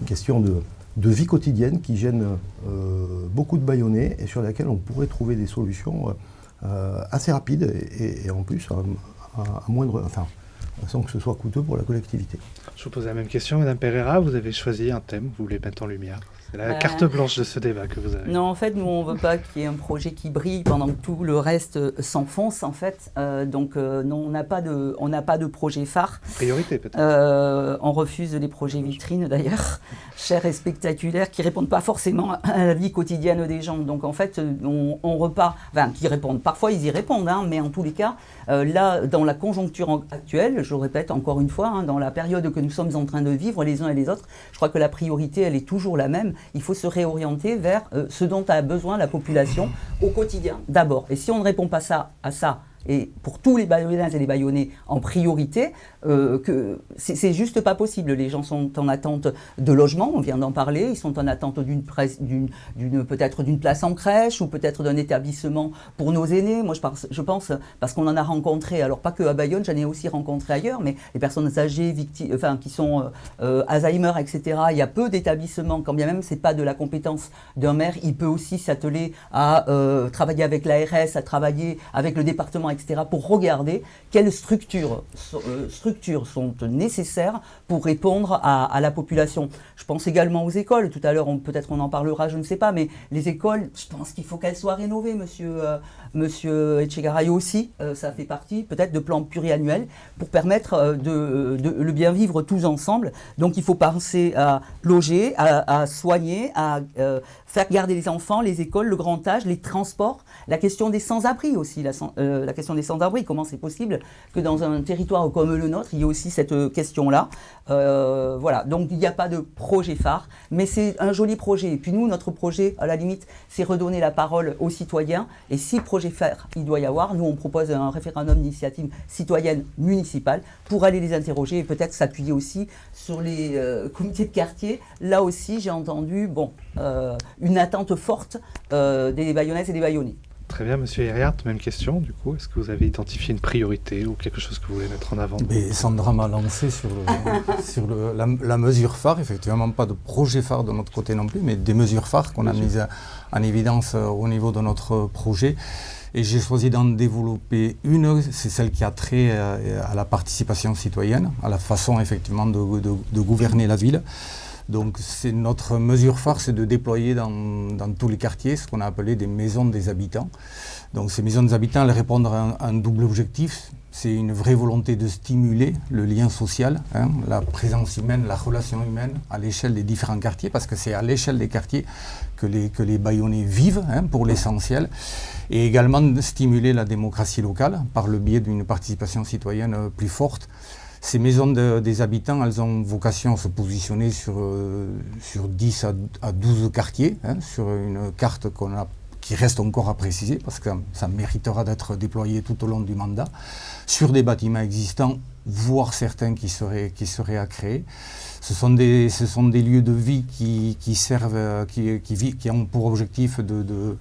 question de vie quotidienne qui gêne beaucoup de Bayonnais et sur laquelle on pourrait trouver des solutions assez rapides et en plus à moindre... sans que ce soit coûteux pour la collectivité. Je vous pose la même question, Madame Pereira. Vous avez choisi un thème, vous voulez mettre en lumière. C'est la carte blanche de ce débat que vous avez. Non, en fait, nous, on ne veut pas qu'il y ait un projet qui brille pendant que tout le reste s'enfonce, en fait. Donc, non, on n'a pas de projet phare. Priorité, peut-être. On refuse les projets vitrines, d'ailleurs, chers et spectaculaires, qui ne répondent pas forcément à la vie quotidienne des gens. Donc, en fait, on repart... Enfin, qui répondent. Parfois, ils y répondent, hein, mais en tous les cas, là, dans la conjoncture actuelle, je le répète encore une fois, hein, dans la période que nous sommes en train de vivre les uns et les autres, je crois que la priorité, elle est toujours la même. Il faut se réorienter vers ce dont a besoin la population au quotidien, d'abord. Et si on ne répond pas à ça, et pour tous les Bayonnaises et les Bayonnais en priorité, que c'est juste pas possible. Les gens sont en attente de logement, on vient d'en parler, ils sont en attente peut-être d'une place en crèche ou peut-être d'un établissement pour nos aînés. Moi, je pense, parce qu'on en a rencontré, alors pas que à Bayonne, j'en ai aussi rencontré ailleurs, mais les personnes âgées, qui sont Alzheimer, etc., il y a peu d'établissements, quand bien même c'est pas de la compétence d'un maire, il peut aussi s'atteler à travailler avec l'ARS, à travailler avec le département, etc., pour regarder quelles structures sont nécessaires pour répondre à la population. Je pense également aux écoles. Tout à l'heure, peut-être on en parlera, je ne sais pas, mais les écoles, je pense qu'il faut qu'elles soient rénovées, monsieur Etchegaray aussi. Ça fait partie peut-être de plans pluriannuels pour permettre de le bien vivre tous ensemble. Donc il faut penser à loger, à soigner, à faire garder les enfants, les écoles, le grand âge, les transports, la question des sans-abri aussi, la question des sans-abri. Comment c'est possible que dans un territoire comme le nôtre, il y ait aussi cette question-là. Voilà, donc il n'y a pas de projet phare, mais c'est un joli projet. Et puis nous, notre projet, à la limite, c'est redonner la parole aux citoyens. Et si projet phare il doit y avoir, nous on propose un référendum d'initiative citoyenne municipale pour aller les interroger et peut-être s'appuyer aussi sur les comités de quartier. Là aussi, j'ai entendu une attente forte des Bayonnaises et des Bayonnais. Très bien, monsieur Hériart, même question du coup. Est-ce que vous avez identifié une priorité ou quelque chose que vous voulez mettre en avant? Mais Sandra m'a lancé sur la mesure phare, effectivement pas de projet phare de notre côté non plus, mais des mesures phares qu'on a mises en évidence au niveau de notre projet. Et j'ai choisi d'en développer une, c'est celle qui a trait à la participation citoyenne, à la façon effectivement de gouverner la ville. Donc c'est notre mesure phare, c'est de déployer dans tous les quartiers ce qu'on a appelé des maisons des habitants. Donc ces maisons des habitants, elles répondent à un double objectif. C'est une vraie volonté de stimuler le lien social, la présence humaine, la relation humaine à l'échelle des différents quartiers, parce que c'est à l'échelle des quartiers que les Bayonnais vivent pour l'essentiel. Et également de stimuler la démocratie locale par le biais d'une participation citoyenne plus forte. Ces maisons des habitants, elles ont vocation à se positionner sur 10 à 12 quartiers, sur une carte qui reste encore à préciser, parce que ça méritera d'être déployé tout au long du mandat, sur des bâtiments existants, voire certains qui seraient à créer. Ce sont des lieux de vie qui servent, qui ont pour objectif de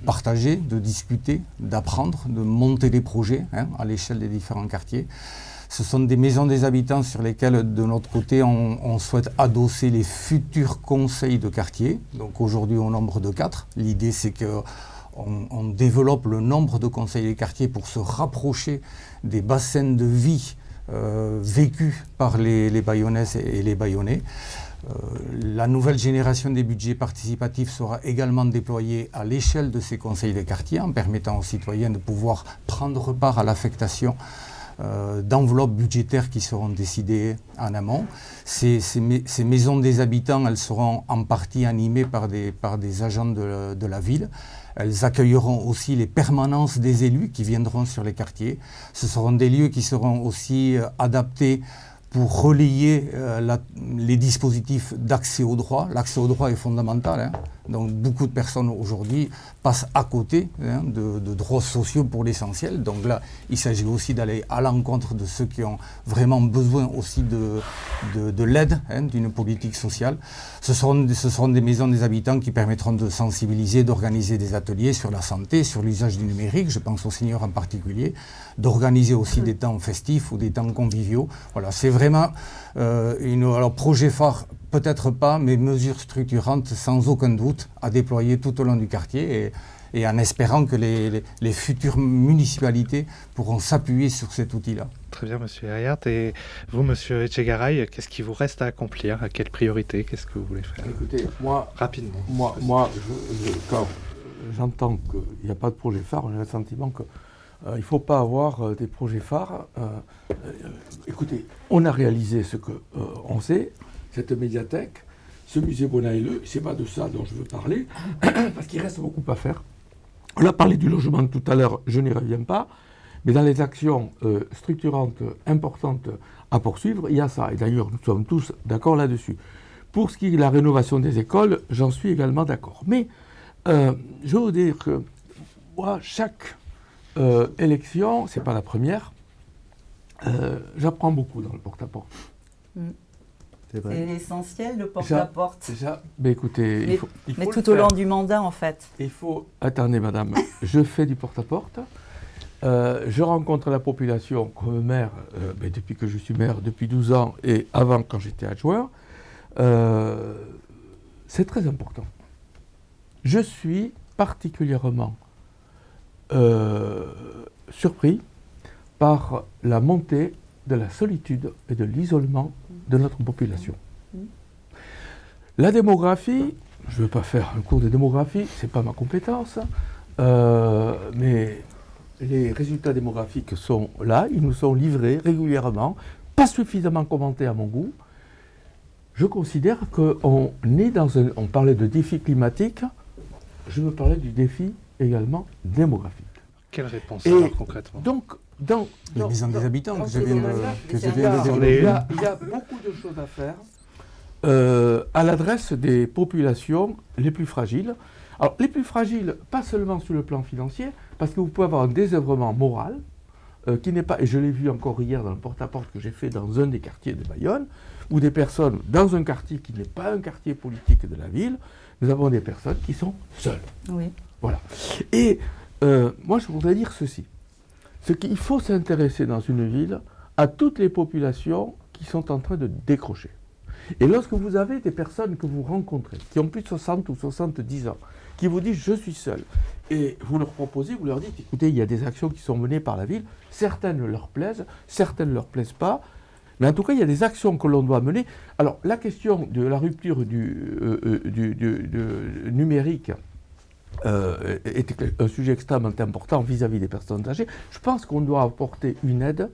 partager, de discuter, d'apprendre, de monter des projets à l'échelle des différents quartiers. Ce sont des maisons des habitants sur lesquelles, de notre côté, on souhaite adosser les futurs conseils de quartier. Donc aujourd'hui, au nombre de 4. L'idée, c'est qu'on développe le nombre de conseils de quartier pour se rapprocher des bassins de vie vécus par les Bayonnaises et les Bayonnais. La nouvelle génération des budgets participatifs sera également déployée à l'échelle de ces conseils de quartier en permettant aux citoyens de pouvoir prendre part à l'affectation d'enveloppes budgétaires qui seront décidées en amont. Ces maisons des habitants, elles seront en partie animées par des agents de la ville. Elles accueilleront aussi les permanences des élus qui viendront sur les quartiers. Ce seront des lieux qui seront aussi adaptés pour relayer les dispositifs d'accès au droit. L'accès au droit est fondamental, hein. Donc beaucoup de personnes aujourd'hui passent à côté de droits sociaux pour l'essentiel. Donc là, il s'agit aussi d'aller à l'encontre de ceux qui ont vraiment besoin aussi de l'aide d'une politique sociale. Ce seront des maisons des habitants qui permettront de sensibiliser, d'organiser des ateliers sur la santé, sur l'usage du numérique, je pense aux seniors en particulier, d'organiser aussi des temps festifs ou des temps conviviaux. Voilà, c'est vraiment alors projet phare, peut-être pas, mais mesures structurantes sans aucun doute à déployer tout au long du quartier et en espérant que les futures municipalités pourront s'appuyer sur cet outil-là. Très bien, monsieur Herriart. Et vous, monsieur Etchegaray, qu'est-ce qui vous reste à accomplir? À quelle priorité? Qu'est-ce que vous voulez faire? Écoutez, moi, rapidement. Moi, quand j'entends qu'il n'y a pas de projet phare, j'ai le sentiment que il ne faut pas avoir des projets phares. Écoutez, on a réalisé ce qu'on sait, cette médiathèque, ce musée Bonailleux, c'est pas de ça dont je veux parler, parce qu'il reste beaucoup à faire. On a parlé du logement tout à l'heure, je n'y reviens pas, mais dans les actions structurantes importantes à poursuivre, il y a ça. Et d'ailleurs, nous sommes tous d'accord là-dessus. Pour ce qui est de la rénovation des écoles, j'en suis également d'accord. Mais je veux vous dire que moi, chaque élection, c'est pas la première, j'apprends beaucoup dans le porte-à-porte. C'est l'essentiel, le porte-à-porte. Déjà, mais écoutez, il faut tout au long du mandat, en fait. Il faut... Attendez, madame, je fais du porte-à-porte. Je rencontre la population comme maire, depuis que je suis maire, depuis 12 ans, et avant, quand j'étais adjoint. C'est très important. Je suis particulièrement surpris par la montée de la solitude et de l'isolement de notre population. La démographie, je ne veux pas faire un cours de démographie, ce n'est pas ma compétence, mais les résultats démographiques sont là, ils nous sont livrés régulièrement, pas suffisamment commentés à mon goût. Je considère qu'on est dans un... On parlait de défi climatique, je veux parler du défi également démographique. Quelle réponse alors, concrètement? Donc, les maisons des habitants que je viens de développer. Il y a beaucoup de choses à faire à l'adresse des populations les plus fragiles. Alors, les plus fragiles, pas seulement sur le plan financier, parce que vous pouvez avoir un désœuvrement moral qui n'est pas, et je l'ai vu encore hier dans le porte-à-porte que j'ai fait dans un des quartiers de Bayonne, où des personnes, dans un quartier qui n'est pas un quartier politique de la ville, nous avons des personnes qui sont seules. Oui. Voilà. Et moi, je voudrais dire ceci. C'est qu'il faut s'intéresser dans une ville à toutes les populations qui sont en train de décrocher. Et lorsque vous avez des personnes que vous rencontrez, qui ont plus de 60 ou 70 ans, qui vous disent « je suis seul », et vous leur proposez, vous leur dites « écoutez, il y a des actions qui sont menées par la ville, certaines leur plaisent, certaines ne leur plaisent pas, mais en tout cas, il y a des actions que l'on doit mener. » Alors, la question de la rupture du numérique est un sujet extrêmement important vis-à-vis des personnes âgées. Je pense qu'on doit apporter une aide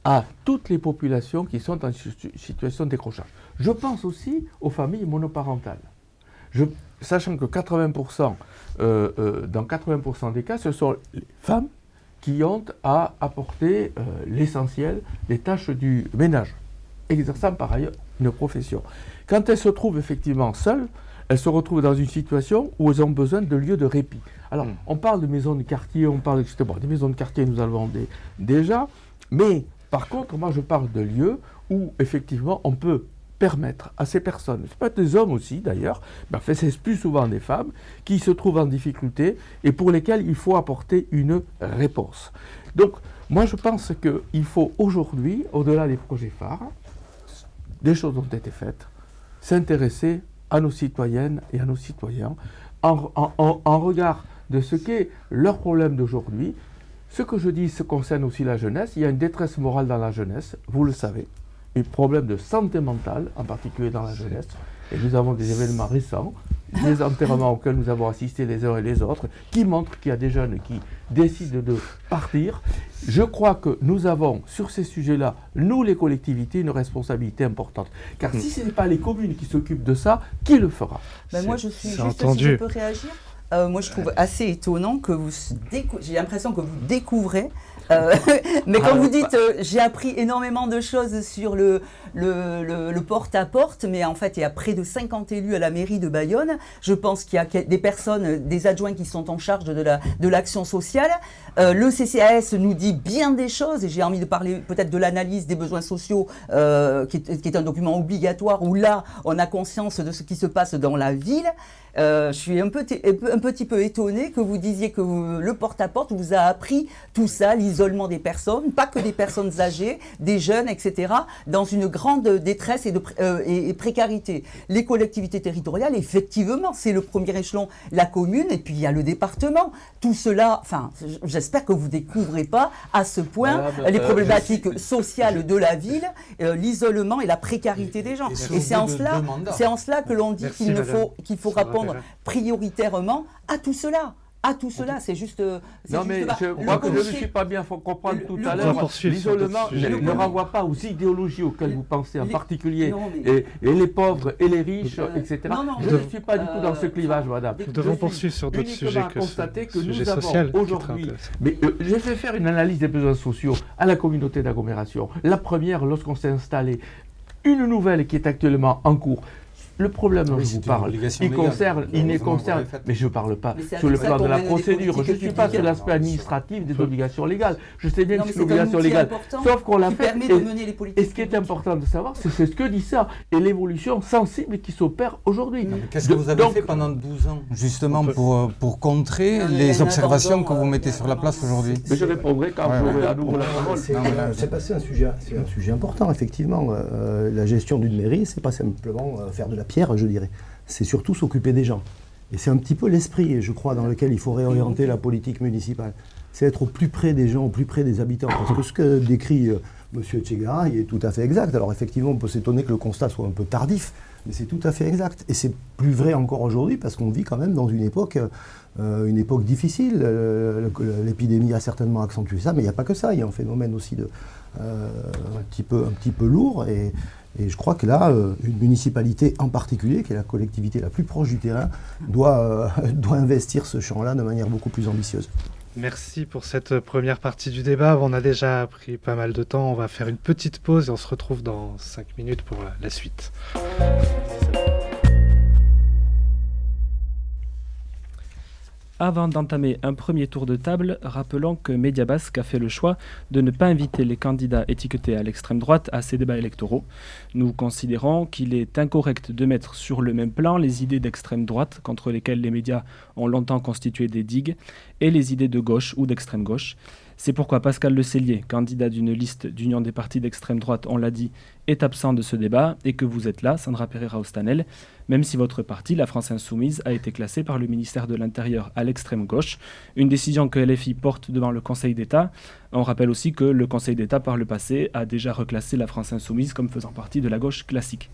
à toutes les populations qui sont en situation de décrochage. Je pense aussi aux familles monoparentales. Sachant que 80%, dans 80% des cas, ce sont les femmes qui ont à apporter l'essentiel des tâches du ménage, exerçant par ailleurs une profession. Quand elles se trouvent effectivement seules, elles se retrouvent dans une situation où elles ont besoin de lieux de répit. Alors, on parle de maisons de quartier, on parle justement des maisons de quartier, nous en avons déjà, mais par contre, moi je parle de lieux où effectivement on peut permettre à ces personnes, c'est pas des hommes aussi d'ailleurs, mais en fait c'est plus souvent des femmes, qui se trouvent en difficulté et pour lesquelles il faut apporter une réponse. Donc, Moi, je pense qu'il faut aujourd'hui, au-delà des projets phares, des choses ont été faites, s'intéresser à nos citoyennes et à nos citoyens en regard de ce qu'est leur problème d'aujourd'hui. Ce que je dis se concerne aussi la jeunesse. Il y a une détresse morale dans la jeunesse, vous le savez, un problème de santé mentale, en particulier dans la jeunesse. Et nous avons des événements récents, des enterrements auxquels nous avons assisté les uns et les autres, qui montrent qu'il y a des jeunes qui décident de partir. Je crois que nous avons, sur ces sujets-là, nous les collectivités, une responsabilité importante. Car si ce n'est pas les communes qui s'occupent de ça, qui le fera? Moi, je suis juste, entendu. si je peux réagir. Moi, je trouve assez étonnant que j'ai l'impression que vous découvrez. Mais quand vous dites j'ai appris énormément de choses sur le porte-à-porte, mais en fait il y a près de 50 élus à la mairie de Bayonne. Je pense qu'il y a des personnes, des adjoints qui sont en charge de l'action sociale. Le CCAS nous dit bien des choses et j'ai envie de parler peut-être de l'analyse des besoins sociaux qui est un document obligatoire où là on a conscience de ce qui se passe dans la ville. Je suis un petit peu étonnée que vous disiez que le porte-à-porte vous a appris tout ça, l'isolement des personnes, pas que des personnes âgées, des jeunes, etc., dans une grande détresse et précarité. Les collectivités territoriales, effectivement, c'est le premier échelon, la commune, et puis il y a le département. Tout cela, enfin, j'espère que vous ne découvrez pas à ce point les problématiques sociales de la ville, l'isolement et la précarité des gens. Et c'est en cela que l'on dit qu'il faut répondre prioritairement à tout cela. C'est juste. Non, mais je crois que je ne suis pas bien comprendre tout à l'heure. L'isolement ne renvoie pas aux idéologies auxquelles vous pensez, en particulier, et les pauvres et les riches, etc. Je ne suis pas du tout dans ce clivage, madame. Nous devons poursuivre sur d'autres sujets que ce sujet nous avons social. Aujourd'hui, mais j'ai fait faire une analyse des besoins sociaux à la communauté d'agglomération. La première, lorsqu'on s'est installé, une nouvelle qui est actuellement en cours. Le problème dont je vous parle, il ne concerne, mais je ne parle pas sur le plan de la procédure, je ne suis pas sur l'aspect administratif des obligations légales. Je sais bien que c'est une obligation légale, sauf qu'on l'a fait. Et ce qui est important de savoir, c'est ce que dit ça, et l'évolution sensible qui s'opère aujourd'hui. Qu'est-ce que vous avez fait pendant 12 ans, justement, pour contrer les observations que vous mettez sur la place aujourd'hui? Mais je répondrai quand j'aurai à nouveau la parole. C'est un sujet important, effectivement. La gestion d'une mairie, c'est pas simplement faire de la pierre, je dirais. C'est surtout s'occuper des gens. Et c'est un petit peu l'esprit, je crois, dans lequel il faut réorienter la politique municipale. C'est être au plus près des gens, au plus près des habitants. Parce que ce que décrit M. Etchegaray est tout à fait exact. Alors effectivement, on peut s'étonner que le constat soit un peu tardif, mais c'est tout à fait exact. Et c'est plus vrai encore aujourd'hui, parce qu'on vit quand même dans une époque difficile. L'épidémie a certainement accentué ça, mais il n'y a pas que ça. Il y a un phénomène aussi un petit peu lourd. Et je crois que là, une municipalité en particulier, qui est la collectivité la plus proche du terrain, doit investir ce champ-là de manière beaucoup plus ambitieuse. Merci pour cette première partie du débat. On a déjà pris pas mal de temps. On va faire une petite pause et on se retrouve dans 5 minutes pour la suite. Avant d'entamer un premier tour de table, rappelons que Mediabasque a fait le choix de ne pas inviter les candidats étiquetés à l'extrême droite à ces débats électoraux. Nous considérons qu'il est incorrect de mettre sur le même plan les idées d'extrême droite, contre lesquelles les médias ont longtemps constitué des digues, et les idées de gauche ou d'extrême gauche. C'est pourquoi Pascal Le Cellier, candidat d'une liste d'union des partis d'extrême droite, on l'a dit, est absent de ce débat et que vous êtes là, Sandra Pereira-Ostanel, même si votre parti, la France Insoumise, a été classé par le ministère de l'Intérieur à l'extrême gauche, une décision que LFI porte devant le Conseil d'État. On rappelle aussi que le Conseil d'État, par le passé, a déjà reclassé la France Insoumise comme faisant partie de la gauche classique.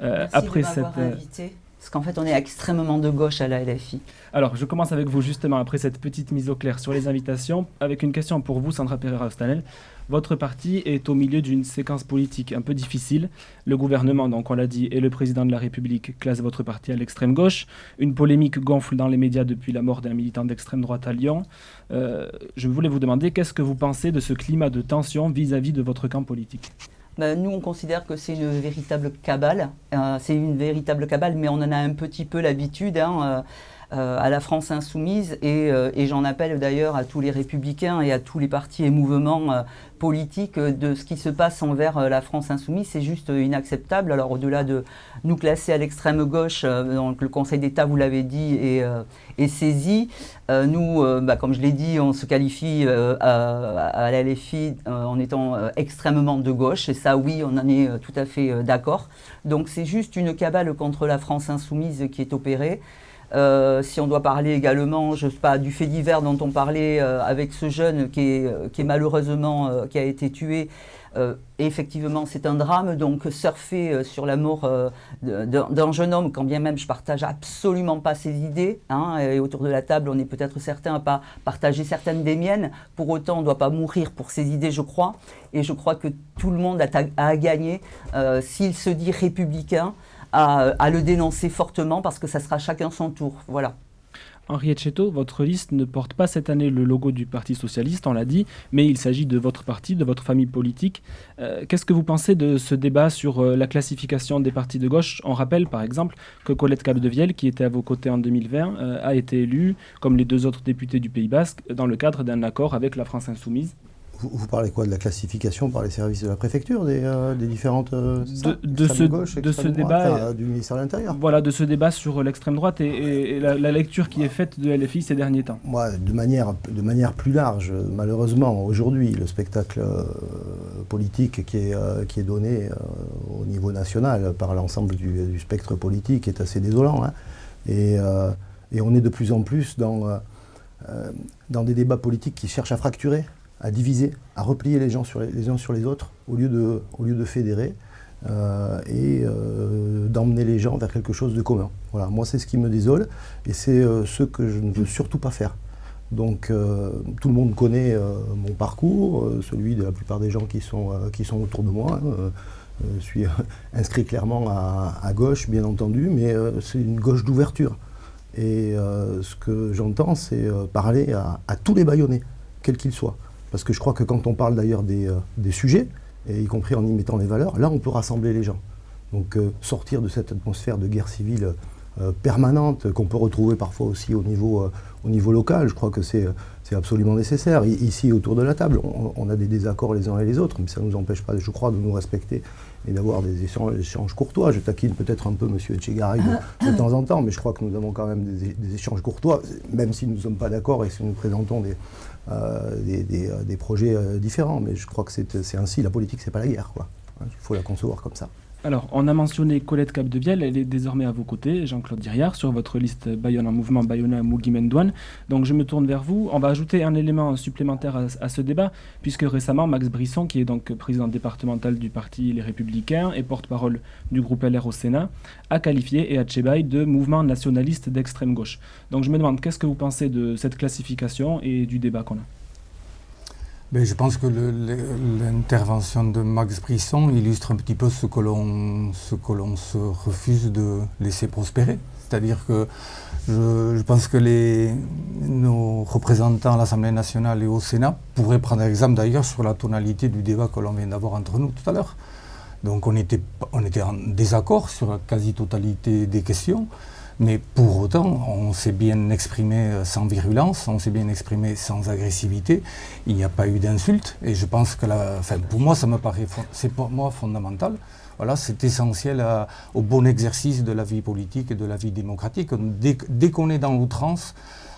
Merci après de m'avoir invité. Parce qu'en fait, on est extrêmement de gauche à la LFI. Alors, je commence avec vous justement, après cette petite mise au clair sur les invitations, avec une question pour vous, Sandra Pereira-Ostanel. Votre parti est au milieu d'une séquence politique un peu difficile. Le gouvernement, donc on l'a dit, et le président de la République classent votre parti à l'extrême gauche. Une polémique gonfle dans les médias depuis la mort d'un militant d'extrême droite à Lyon. Je voulais vous demander, qu'est-ce que vous pensez de ce climat de tension vis-à-vis de votre camp politique ? Nous, on considère que c'est une véritable cabale. Mais on en a un petit peu l'habitude. à la France insoumise et j'en appelle d'ailleurs à tous les républicains et à tous les partis et mouvements politiques de ce qui se passe envers la France insoumise. C'est juste inacceptable. Alors au-delà de nous classer à l'extrême gauche, donc le Conseil d'État, vous l'avez dit, est saisi. Nous, comme je l'ai dit, on se qualifie à la LFI en étant extrêmement de gauche, et ça oui, on en est tout à fait d'accord. Donc c'est juste une cabale contre la France insoumise qui est opérée. Si on doit parler également, je sais pas, du fait divers dont on parlait avec ce jeune qui est malheureusement qui a été tué. Effectivement, c'est un drame. Donc, surfer sur la mort d'un jeune homme, quand bien même je partage absolument pas ses idées, et autour de la table, on est peut-être certains à pas partager certaines des miennes. Pour autant, on ne doit pas mourir pour ses idées, je crois. Et je crois que tout le monde a à gagner s'il se dit républicain. À le dénoncer fortement parce que ça sera chacun son tour. Voilà. Henri Etcheto, votre liste ne porte pas cette année le logo du Parti Socialiste, on l'a dit, mais il s'agit de votre parti, de votre famille politique. Qu'est-ce que vous pensez de ce débat sur la classification des partis de gauche? On rappelle par exemple que Colette Capdevielle, qui était à vos côtés en 2020, a été élue, comme les 2 autres députés du Pays Basque, dans le cadre d'un accord avec la France Insoumise. Vous parlez quoi, de la classification par les services de la préfecture des différentes de ce débat du ministère de l'Intérieur? Voilà, de ce débat sur l'extrême droite et la lecture qui est faite de LFI ces derniers temps. Moi, de manière plus large, malheureusement, aujourd'hui, le spectacle politique qui est donné au niveau national par l'ensemble du spectre politique est assez désolant. Et on est de plus en plus dans des débats politiques qui cherchent à fracturer, à diviser, à replier les gens les uns sur les autres, au lieu de fédérer et d'emmener les gens vers quelque chose de commun. Voilà, moi c'est ce qui me désole et c'est ce que je ne veux surtout pas faire. Donc tout le monde connaît mon parcours, celui de la plupart des gens qui sont autour de moi. Je suis inscrit clairement à gauche, bien entendu, mais c'est une gauche d'ouverture. Et ce que j'entends, c'est parler à tous les Bayonnais, quels qu'ils soient. Parce que je crois que quand on parle d'ailleurs des sujets, et y compris en y mettant les valeurs, là on peut rassembler les gens. Donc sortir de cette atmosphère de guerre civile permanente qu'on peut retrouver parfois aussi au niveau local, je crois que c'est absolument nécessaire. Ici autour de la table, on a des désaccords les uns et les autres, mais ça ne nous empêche pas, je crois, de nous respecter et d'avoir des échanges courtois. Je taquine peut-être un peu M. Etchegaray de temps en temps, mais je crois que nous avons quand même des échanges courtois, même si nous ne sommes pas d'accord et si nous présentons des projets différents. Mais je crois que c'est ainsi, la politique, c'est pas la guerre, quoi. Il faut la concevoir comme ça. Alors, on a mentionné Colette Capdevielle, elle est désormais à vos côtés, Jean-Claude Diriart, sur votre liste Bayonne en mouvement, Bayona Mougui Mendouane. Donc je me tourne vers vous. On va ajouter un élément supplémentaire à ce débat, puisque récemment, Max Brisson, qui est donc président départemental du parti Les Républicains et porte-parole du groupe LR au Sénat, a qualifié Etchebaye de mouvement nationaliste d'extrême gauche. Donc je me demande, qu'est-ce que vous pensez de cette classification et du débat qu'on a? Mais je pense que l'intervention de Max Brisson illustre un petit peu ce que l'on se refuse de laisser prospérer. C'est-à-dire que je pense que nos représentants à l'Assemblée nationale et au Sénat pourraient prendre exemple d'ailleurs sur la tonalité du débat que l'on vient d'avoir entre nous tout à l'heure. Donc on était en désaccord sur la quasi-totalité des questions. Mais pour autant, on s'est bien exprimé sans virulence, on s'est bien exprimé sans agressivité. Il n'y a pas eu d'insulte. Et je pense que, pour moi, ça me paraît, c'est pour moi fondamental. Voilà, c'est essentiel au bon exercice de la vie politique et de la vie démocratique. Dès qu'on est dans l'outrance,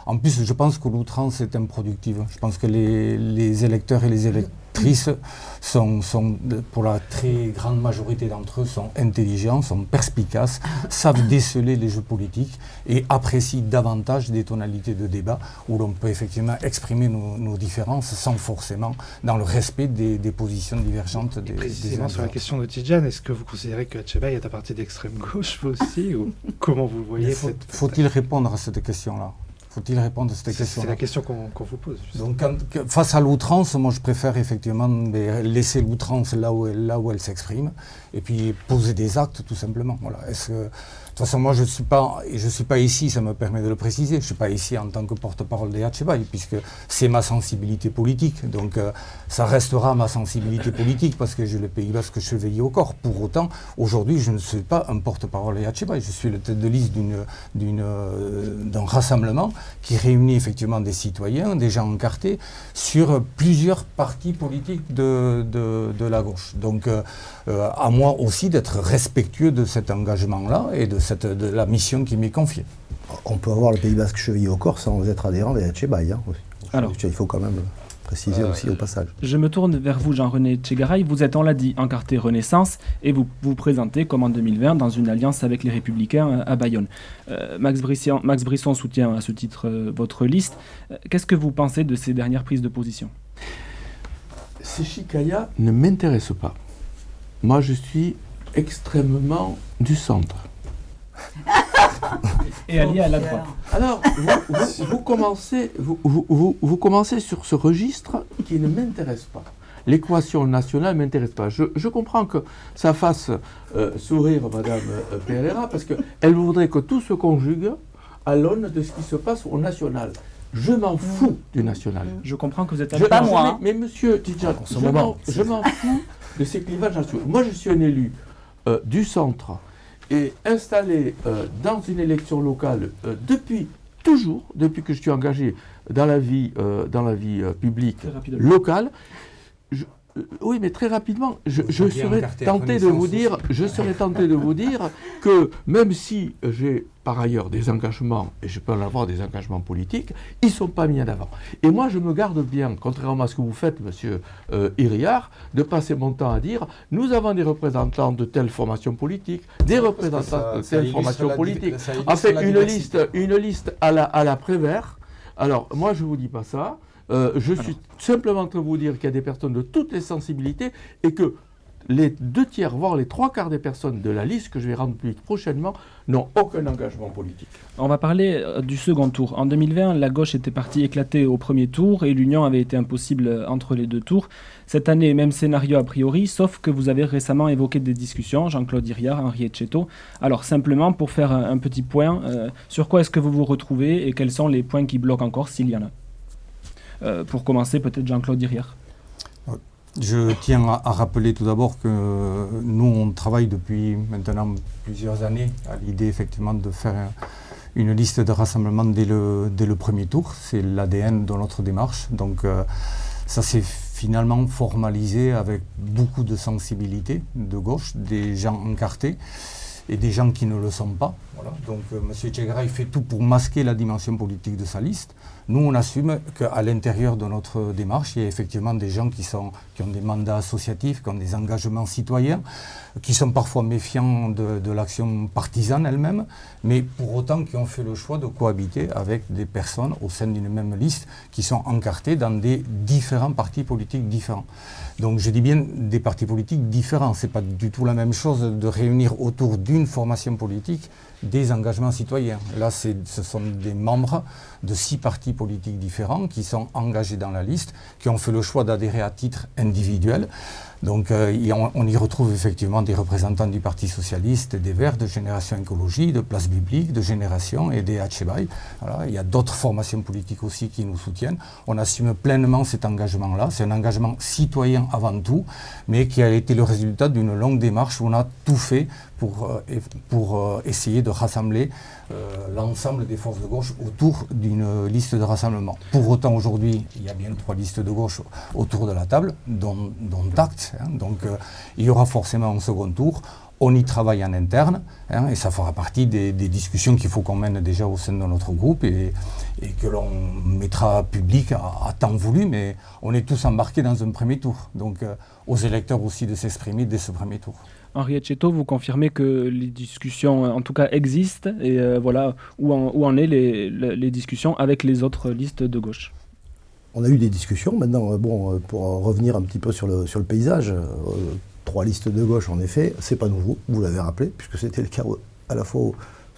en plus, je pense que l'outrance est improductive. Je pense que les électeurs et les électrices sont, pour la très grande majorité d'entre eux, sont intelligents, sont perspicaces, savent déceler les jeux politiques et apprécient davantage des tonalités de débat où l'on peut effectivement exprimer nos différences sans forcément dans le respect des positions divergentes des précisément sur la question de Tidjane, est-ce que vous considérez que Etchebaye est à partir d'extrême gauche, vous aussi, ou comment vous le voyez? Faut-il répondre à cette question-là? Faut-il répondre à cette question? C'est la question qu'on vous pose. Justement. Donc, face à l'outrance, moi je préfère effectivement laisser l'outrance là où elle s'exprime, et puis poser des actes tout simplement. Voilà. De toute façon, moi je suis pas ici, ça me permet de le préciser, je ne suis pas ici en tant que porte-parole des Etxebai, puisque c'est ma sensibilité politique. Donc ça restera ma sensibilité politique, parce que j'ai le Pays Basque chevillé au corps. Pour autant, aujourd'hui, je ne suis pas un porte-parole des Etxebai, je suis le tête de liste d'un rassemblement qui réunit effectivement des citoyens, des gens encartés, sur plusieurs partis politiques de la gauche. Donc à moi aussi d'être respectueux de cet engagement-là et de la mission qui m'est confiée. On peut avoir le Pays Basque chevillé au corps sans être adhérent des Etxebai. Alors, il faut quand même le préciser aussi au passage. Je me tourne vers vous, Jean-René Etxegaray. Vous êtes, on l'a dit, encarté Renaissance et vous vous présentez comme en 2020 dans une alliance avec les Républicains à Bayonne. Max Brisson soutient à ce titre votre liste. Qu'est-ce que vous pensez de ces dernières prises de position? Ces chicayas ne m'intéressent pas. Moi, je suis extrêmement du centre. Et allié à la droite. Alors, vous commencez sur ce registre qui ne m'intéresse pas. L'équation nationale ne m'intéresse pas. Je comprends que ça fasse sourire Madame Pereira, parce qu'elle voudrait que tout se conjugue à l'aune de ce qui se passe au national. Je m'en fous du national. Je comprends que vous êtes pas moi. Mais monsieur Tidjane, je m'en fous de ces clivages nationaux. Moi, je suis un élu du centre et installé dans une élection locale depuis que je suis engagé dans la vie publique locale. Oui, mais très rapidement, je serais tenté de vous dire que même si j'ai par ailleurs des engagements, et je peux en avoir des engagements politiques, ils ne sont pas mis en avant. Et moi, je me garde bien, contrairement à ce que vous faites, monsieur Iriart, de passer mon temps à dire nous avons des représentants de telle formation politique, des représentants de telle formation politique. En fait, une liste à la Prévert. Alors, moi, je ne vous dis pas ça. Je suis simplement en train de vous dire qu'il y a des personnes de toutes les sensibilités et que les 2/3, voire les 3/4 des personnes de la liste que je vais rendre publique prochainement n'ont aucun engagement politique. On va parler du second tour. En 2020, la gauche était partie éclatée au premier tour et l'union avait été impossible entre les deux tours. Cette année, même scénario a priori, sauf que vous avez récemment évoqué des discussions, Jean-Claude Iriart, Henri Etxeto. Alors simplement, pour faire un petit point, sur quoi est-ce que vous vous retrouvez et quels sont les points qui bloquent encore, s'il y en a? Pour commencer, peut-être Jean-Claude Iriart. Je tiens à rappeler tout d'abord que nous, on travaille depuis maintenant plusieurs années à l'idée effectivement de faire une liste de rassemblement dès le premier tour. C'est l'ADN de notre démarche. Donc ça s'est finalement formalisé avec beaucoup de sensibilité de gauche, des gens encartés et des gens qui ne le sont pas. Voilà. Donc M. Etxegaray fait tout pour masquer la dimension politique de sa liste. Nous, on assume qu'à l'intérieur de notre démarche, il y a effectivement des gens qui ont des mandats associatifs, qui ont des engagements citoyens, qui sont parfois méfiants de l'action partisane elle-même, mais pour autant qui ont fait le choix de cohabiter avec des personnes au sein d'une même liste qui sont encartées dans des différents partis politiques différents. Donc je dis bien des partis politiques différents. Ce n'est pas du tout la même chose de réunir autour d'une formation politique des engagements citoyens. Là, ce sont des membres de 6 partis politiques différents qui sont engagés dans la liste, qui ont fait le choix d'adhérer à titre individuel. Donc on y retrouve effectivement des représentants du Parti Socialiste, des Verts, de Génération Écologie, de Place Biblique, de Génération et des Etxebai. Voilà, il y a d'autres formations politiques aussi qui nous soutiennent. On assume pleinement cet engagement-là. C'est un engagement citoyen avant tout, mais qui a été le résultat d'une longue démarche où on a tout fait pour essayer de rassembler l'ensemble des forces de gauche autour d'une liste de rassemblement. Pour autant, aujourd'hui, il y a bien 3 listes de gauche autour de la table, dont acte. Donc, il y aura forcément un second tour. On y travaille en interne, et ça fera partie des discussions qu'il faut qu'on mène déjà au sein de notre groupe et que l'on mettra public à temps voulu, mais on est tous embarqués dans un premier tour. Donc, aux électeurs aussi de s'exprimer dès ce premier tour. Henri Etxeto, vous confirmez que les discussions, en tout cas, existent et voilà où en est les discussions avec les autres listes de gauche. On a eu des discussions. Maintenant, pour revenir un petit peu sur le paysage, 3 listes de gauche, en effet, c'est pas nouveau, vous l'avez rappelé, puisque c'était le cas à la fois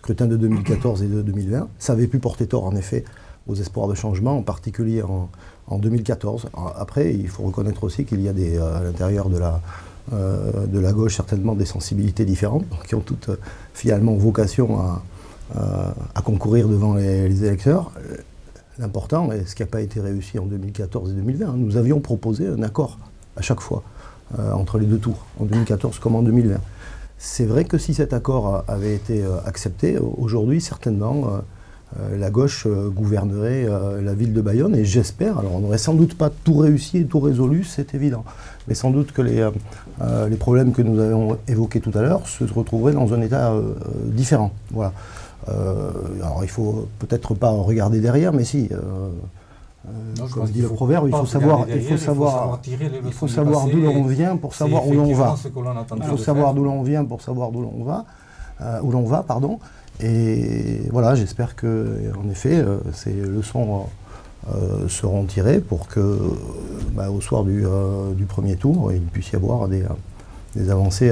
scrutin de 2014 et de 2020. Ça avait pu porter tort, en effet, aux espoirs de changement, en particulier en 2014. Après, il faut reconnaître aussi qu'il y a à l'intérieur de la gauche certainement des sensibilités différentes, qui ont toutes finalement vocation à concourir devant les électeurs. L'important, et ce qui n'a pas été réussi en 2014 et 2020, nous avions proposé un accord à chaque fois entre les deux tours, en 2014 comme en 2020. C'est vrai que si cet accord avait été accepté, aujourd'hui certainement la gauche gouvernerait la ville de Bayonne, et j'espère, alors on n'aurait sans doute pas tout réussi et tout résolu, c'est évident, mais sans doute que les problèmes que nous avons évoqués tout à l'heure se retrouveraient dans un état différent. Voilà. Alors il faut peut-être pas regarder derrière, mais si. Comme dit le proverbe, il faut savoir d'où l'on vient pour savoir où l'on va. Il faut savoir d'où l'on vient pour savoir où l'on va, pardon. Et voilà, j'espère que, en effet, ces leçons seront tirées pour que, au soir du premier tour, il puisse y avoir des avancées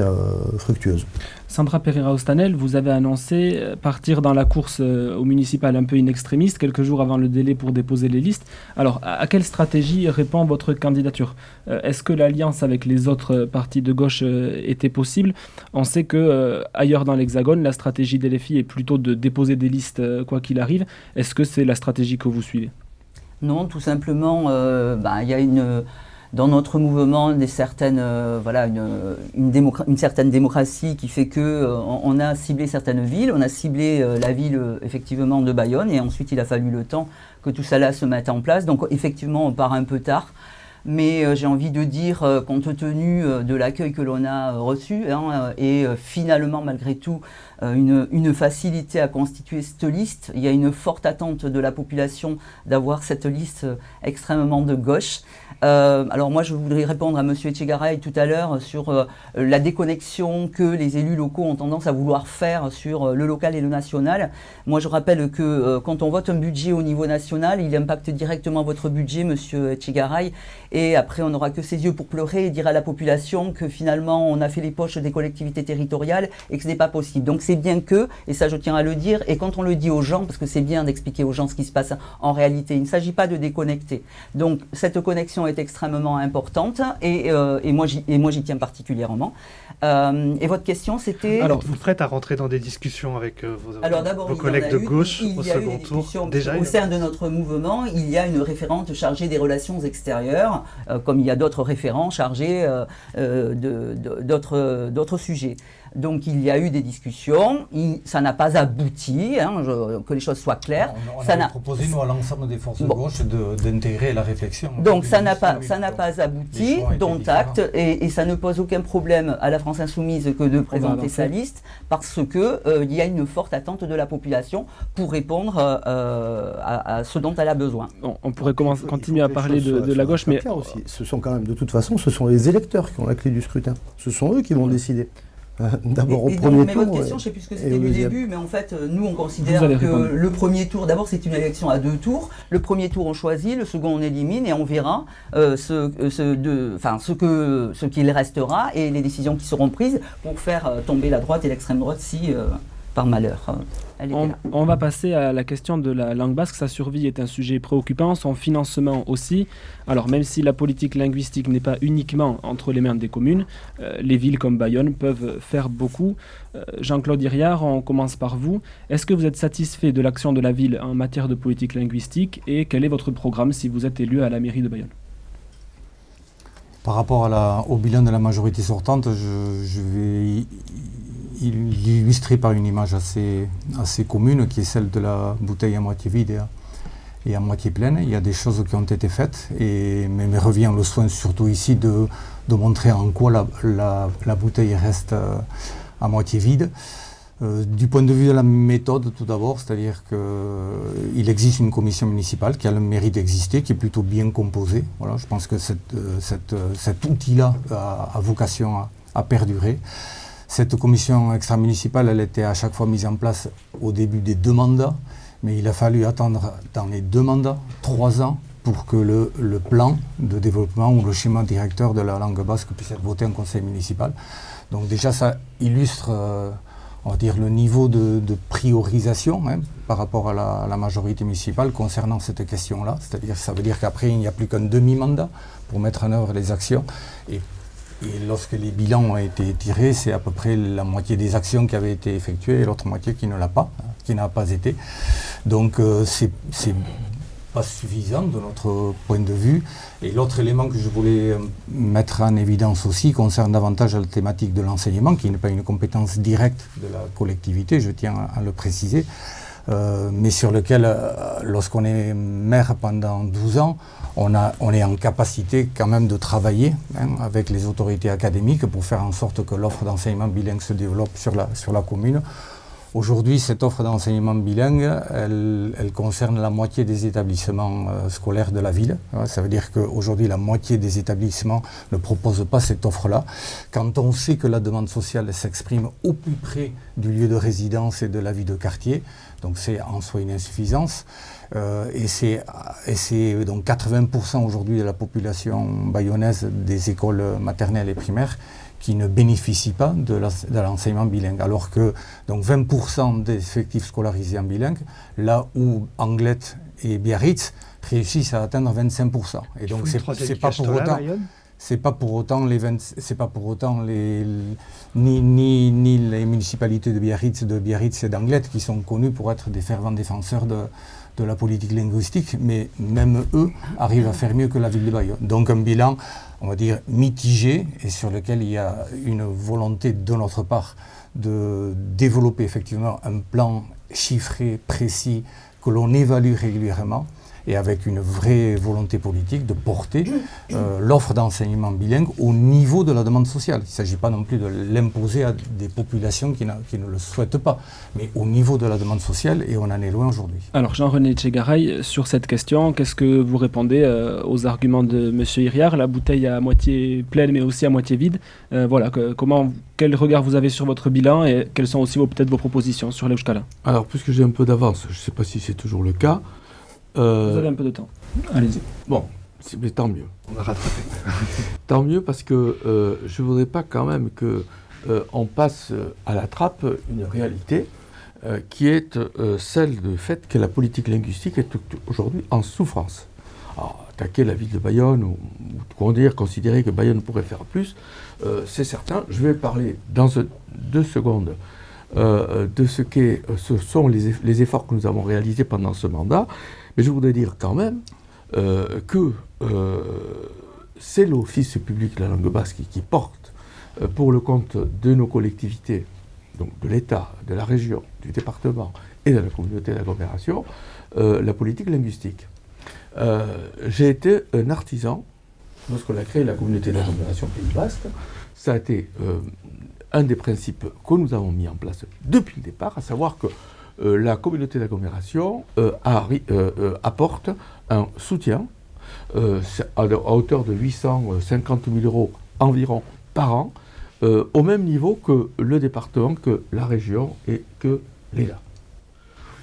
fructueuses. Sandra Pereira-Ostanel, vous avez annoncé partir dans la course au municipal un peu in extremis, quelques jours avant le délai pour déposer les listes. Alors, à quelle stratégie répond votre candidature ? Est-ce que l'alliance avec les autres partis de gauche était possible ? On sait que ailleurs dans l'Hexagone, la stratégie des LFI est plutôt de déposer des listes quoi qu'il arrive. Est-ce que c'est la stratégie que vous suivez ? Non, tout simplement, il y a dans notre mouvement, une certaine démocratie qui fait qu'on a ciblé certaines villes. On a ciblé la ville effectivement de Bayonne, et ensuite il a fallu le temps que tout ça se mette en place. Donc effectivement, on part un peu tard. Mais j'ai envie de dire, compte tenu de l'accueil que l'on a reçu, et finalement malgré tout une facilité à constituer cette liste, il y a une forte attente de la population d'avoir cette liste extrêmement de gauche. Alors moi je voudrais répondre à M. Etchegaray tout à l'heure sur la déconnexion que les élus locaux ont tendance à vouloir faire sur le local et le national. Moi je rappelle que quand on vote un budget au niveau national, il impacte directement votre budget, M. Etchegaray. Et après, on n'aura que ses yeux pour pleurer et dire à la population que finalement, on a fait les poches des collectivités territoriales et que ce n'est pas possible. Donc c'est bien que, et ça je tiens à le dire, et quand on le dit aux gens, parce que c'est bien d'expliquer aux gens ce qui se passe en réalité, il ne s'agit pas de déconnecter. Donc cette connexion est extrêmement importante, et moi j'y tiens particulièrement. Et votre question, c'était... Alors, vous prête à rentrer dans des discussions avec vos collègues de gauche au second tour? Déjà, au sein de notre mouvement, il y a une référente chargée des relations extérieures, comme il y a d'autres référents chargés d'autres sujets. Donc il y a eu des discussions, ça n'a pas abouti, que les choses soient claires. On a proposé, nous, à l'ensemble des forces de gauche d'intégrer la réflexion. Donc ça n'a pas abouti, dont acte, et ça ne pose aucun problème à la France Insoumise que de présenter sa liste, parce qu'il y a une forte attente de la population pour répondre à ce dont elle a besoin. Bon, on pourrait continuer à parler de la gauche, mais... Aussi. Ce sont quand même, de toute façon, ce sont les électeurs qui ont la clé du scrutin. Ce sont eux qui vont décider. D'abord au premier tour. Mais votre question, je ne sais plus ce que c'était du début, mais en fait, nous, on considère que le premier tour, d'abord, c'est une élection à 2 tours. Le premier tour, on choisit, le second, on élimine, et on verra ce qu'il restera et les décisions qui seront prises pour faire tomber la droite et l'extrême droite si, par malheur, on va passer à la question de la langue basque. Sa survie est un sujet préoccupant, son financement aussi. Alors même si la politique linguistique n'est pas uniquement entre les mains des communes, les villes comme Bayonne peuvent faire beaucoup. Jean-Claude Iriart, on commence par vous. Est-ce que vous êtes satisfait de l'action de la ville en matière de politique linguistique, et quel est votre programme si vous êtes élu à la mairie de Bayonne? Par rapport au bilan de la majorité sortante, je vais illustrer par une image assez commune, qui est celle de la bouteille à moitié vide et à moitié pleine. Il y a des choses qui ont été faites, mais me revient le soin surtout ici de montrer en quoi la bouteille reste à moitié vide. Du point de vue de la méthode, tout d'abord, c'est-à-dire qu'il existe une commission municipale qui a le mérite d'exister, qui est plutôt bien composée. Voilà, je pense que cet outil-là a vocation à perdurer. Cette commission extra-municipale, elle était à chaque fois mise en place au début des 2 mandats, mais il a fallu attendre dans les 2 mandats 3 ans pour que le plan de développement ou le schéma directeur de la langue basque puisse être voté en conseil municipal. Donc déjà, ça illustre on va dire, le niveau de priorisation par rapport à la majorité municipale concernant cette question-là. C'est-à-dire, ça veut dire qu'après, il n'y a plus qu'un demi-mandat pour mettre en œuvre les actions. Et lorsque les bilans ont été tirés, c'est à peu près la moitié des actions qui avaient été effectuées et l'autre moitié qui n'a pas été. Donc, c'est pas suffisant de notre point de vue. Et l'autre élément que je voulais mettre en évidence aussi concerne davantage la thématique de l'enseignement, qui n'est pas une compétence directe de la collectivité, je tiens à le préciser, mais sur lequel, lorsqu'on est maire pendant 12 ans, on est en capacité quand même de travailler avec les autorités académiques pour faire en sorte que l'offre d'enseignement bilingue se développe sur la commune. Aujourd'hui, cette offre d'enseignement bilingue, elle concerne la moitié des établissements scolaires de la ville. Ça veut dire qu'aujourd'hui, la moitié des établissements ne proposent pas cette offre-là. Quand on sait que la demande sociale s'exprime au plus près du lieu de résidence et de la vie de quartier, donc c'est en soi une insuffisance. Et c'est donc 80% aujourd'hui de la population bayonnaise des écoles maternelles et primaires qui ne bénéficient pas de l'enseignement bilingue, alors que donc 20% des effectifs scolarisés en bilingue, là où Anglet et Biarritz réussissent à atteindre 25%. Et donc c'est pas pour autant ni les municipalités de Biarritz et d'Anglet qui sont connues pour être des fervents défenseurs de la politique linguistique, mais même eux arrivent à faire mieux que la ville de Bayonne. Donc un bilan, on va dire, mitigé, et sur lequel il y a une volonté de notre part de développer effectivement un plan chiffré, précis, que l'on évalue régulièrement, et avec une vraie volonté politique de porter l'offre d'enseignement bilingue au niveau de la demande sociale. Il ne s'agit pas non plus de l'imposer à des populations qui ne le souhaitent pas, mais au niveau de la demande sociale, et on en est loin aujourd'hui. Alors Jean-René Etchegaray, sur cette question, qu'est-ce que vous répondez aux arguments de M. Iriart, la bouteille à moitié pleine mais aussi à moitié vide? Quel regard vous avez sur votre bilan et quelles sont aussi peut-être vos propositions sur l'Euskala? Alors, puisque j'ai un peu d'avance, je ne sais pas si c'est toujours le cas. Vous avez un peu de temps. Allez-y. Bon, mais tant mieux. On a rattrapé. Tant mieux parce que je ne voudrais pas quand même qu'on passe à la trappe une réalité qui est celle du fait que la politique linguistique est aujourd'hui en souffrance. Alors, attaquer la ville de Bayonne ou considérer que Bayonne pourrait faire plus, c'est certain. Je vais parler dans 2 secondes de ce sont les efforts que nous avons réalisés pendant ce mandat. Mais je voudrais dire quand même que c'est l'Office public de la langue basque qui porte pour le compte de nos collectivités, donc de l'État, de la région, du département et de la communauté d'agglomération, la politique linguistique. J'ai été un artisan lorsqu'on a créé la communauté d'agglomération Pays Basque. Ça a été un des principes que nous avons mis en place depuis le départ, à savoir que la communauté d'agglomération apporte un soutien à hauteur de 850 000 € environ par an, au même niveau que le département, que la région et que l'État.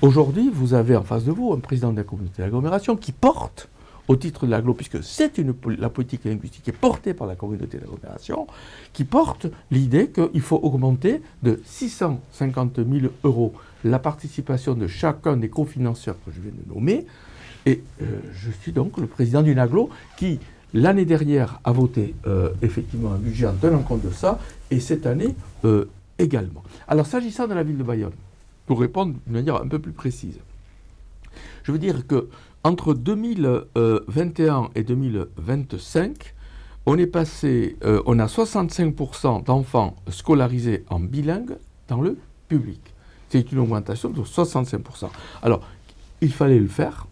Aujourd'hui, vous avez en face de vous un président de la communauté d'agglomération qui porte, au titre de l'agglo, puisque c'est la politique linguistique qui est portée par la communauté d'agglomération, qui porte l'idée qu'il faut augmenter de 650 000 € la participation de chacun des cofinanceurs que je viens de nommer. Et je suis donc le président d'une agglo qui, l'année dernière, a voté effectivement un budget en tenant compte de ça, et cette année également. Alors, s'agissant de la ville de Bayonne, pour répondre d'une manière un peu plus précise, je veux dire que entre 2021 et 2025, on a 65% d'enfants scolarisés en bilingue dans le public. C'est une augmentation de 65%. Alors, il fallait le faire,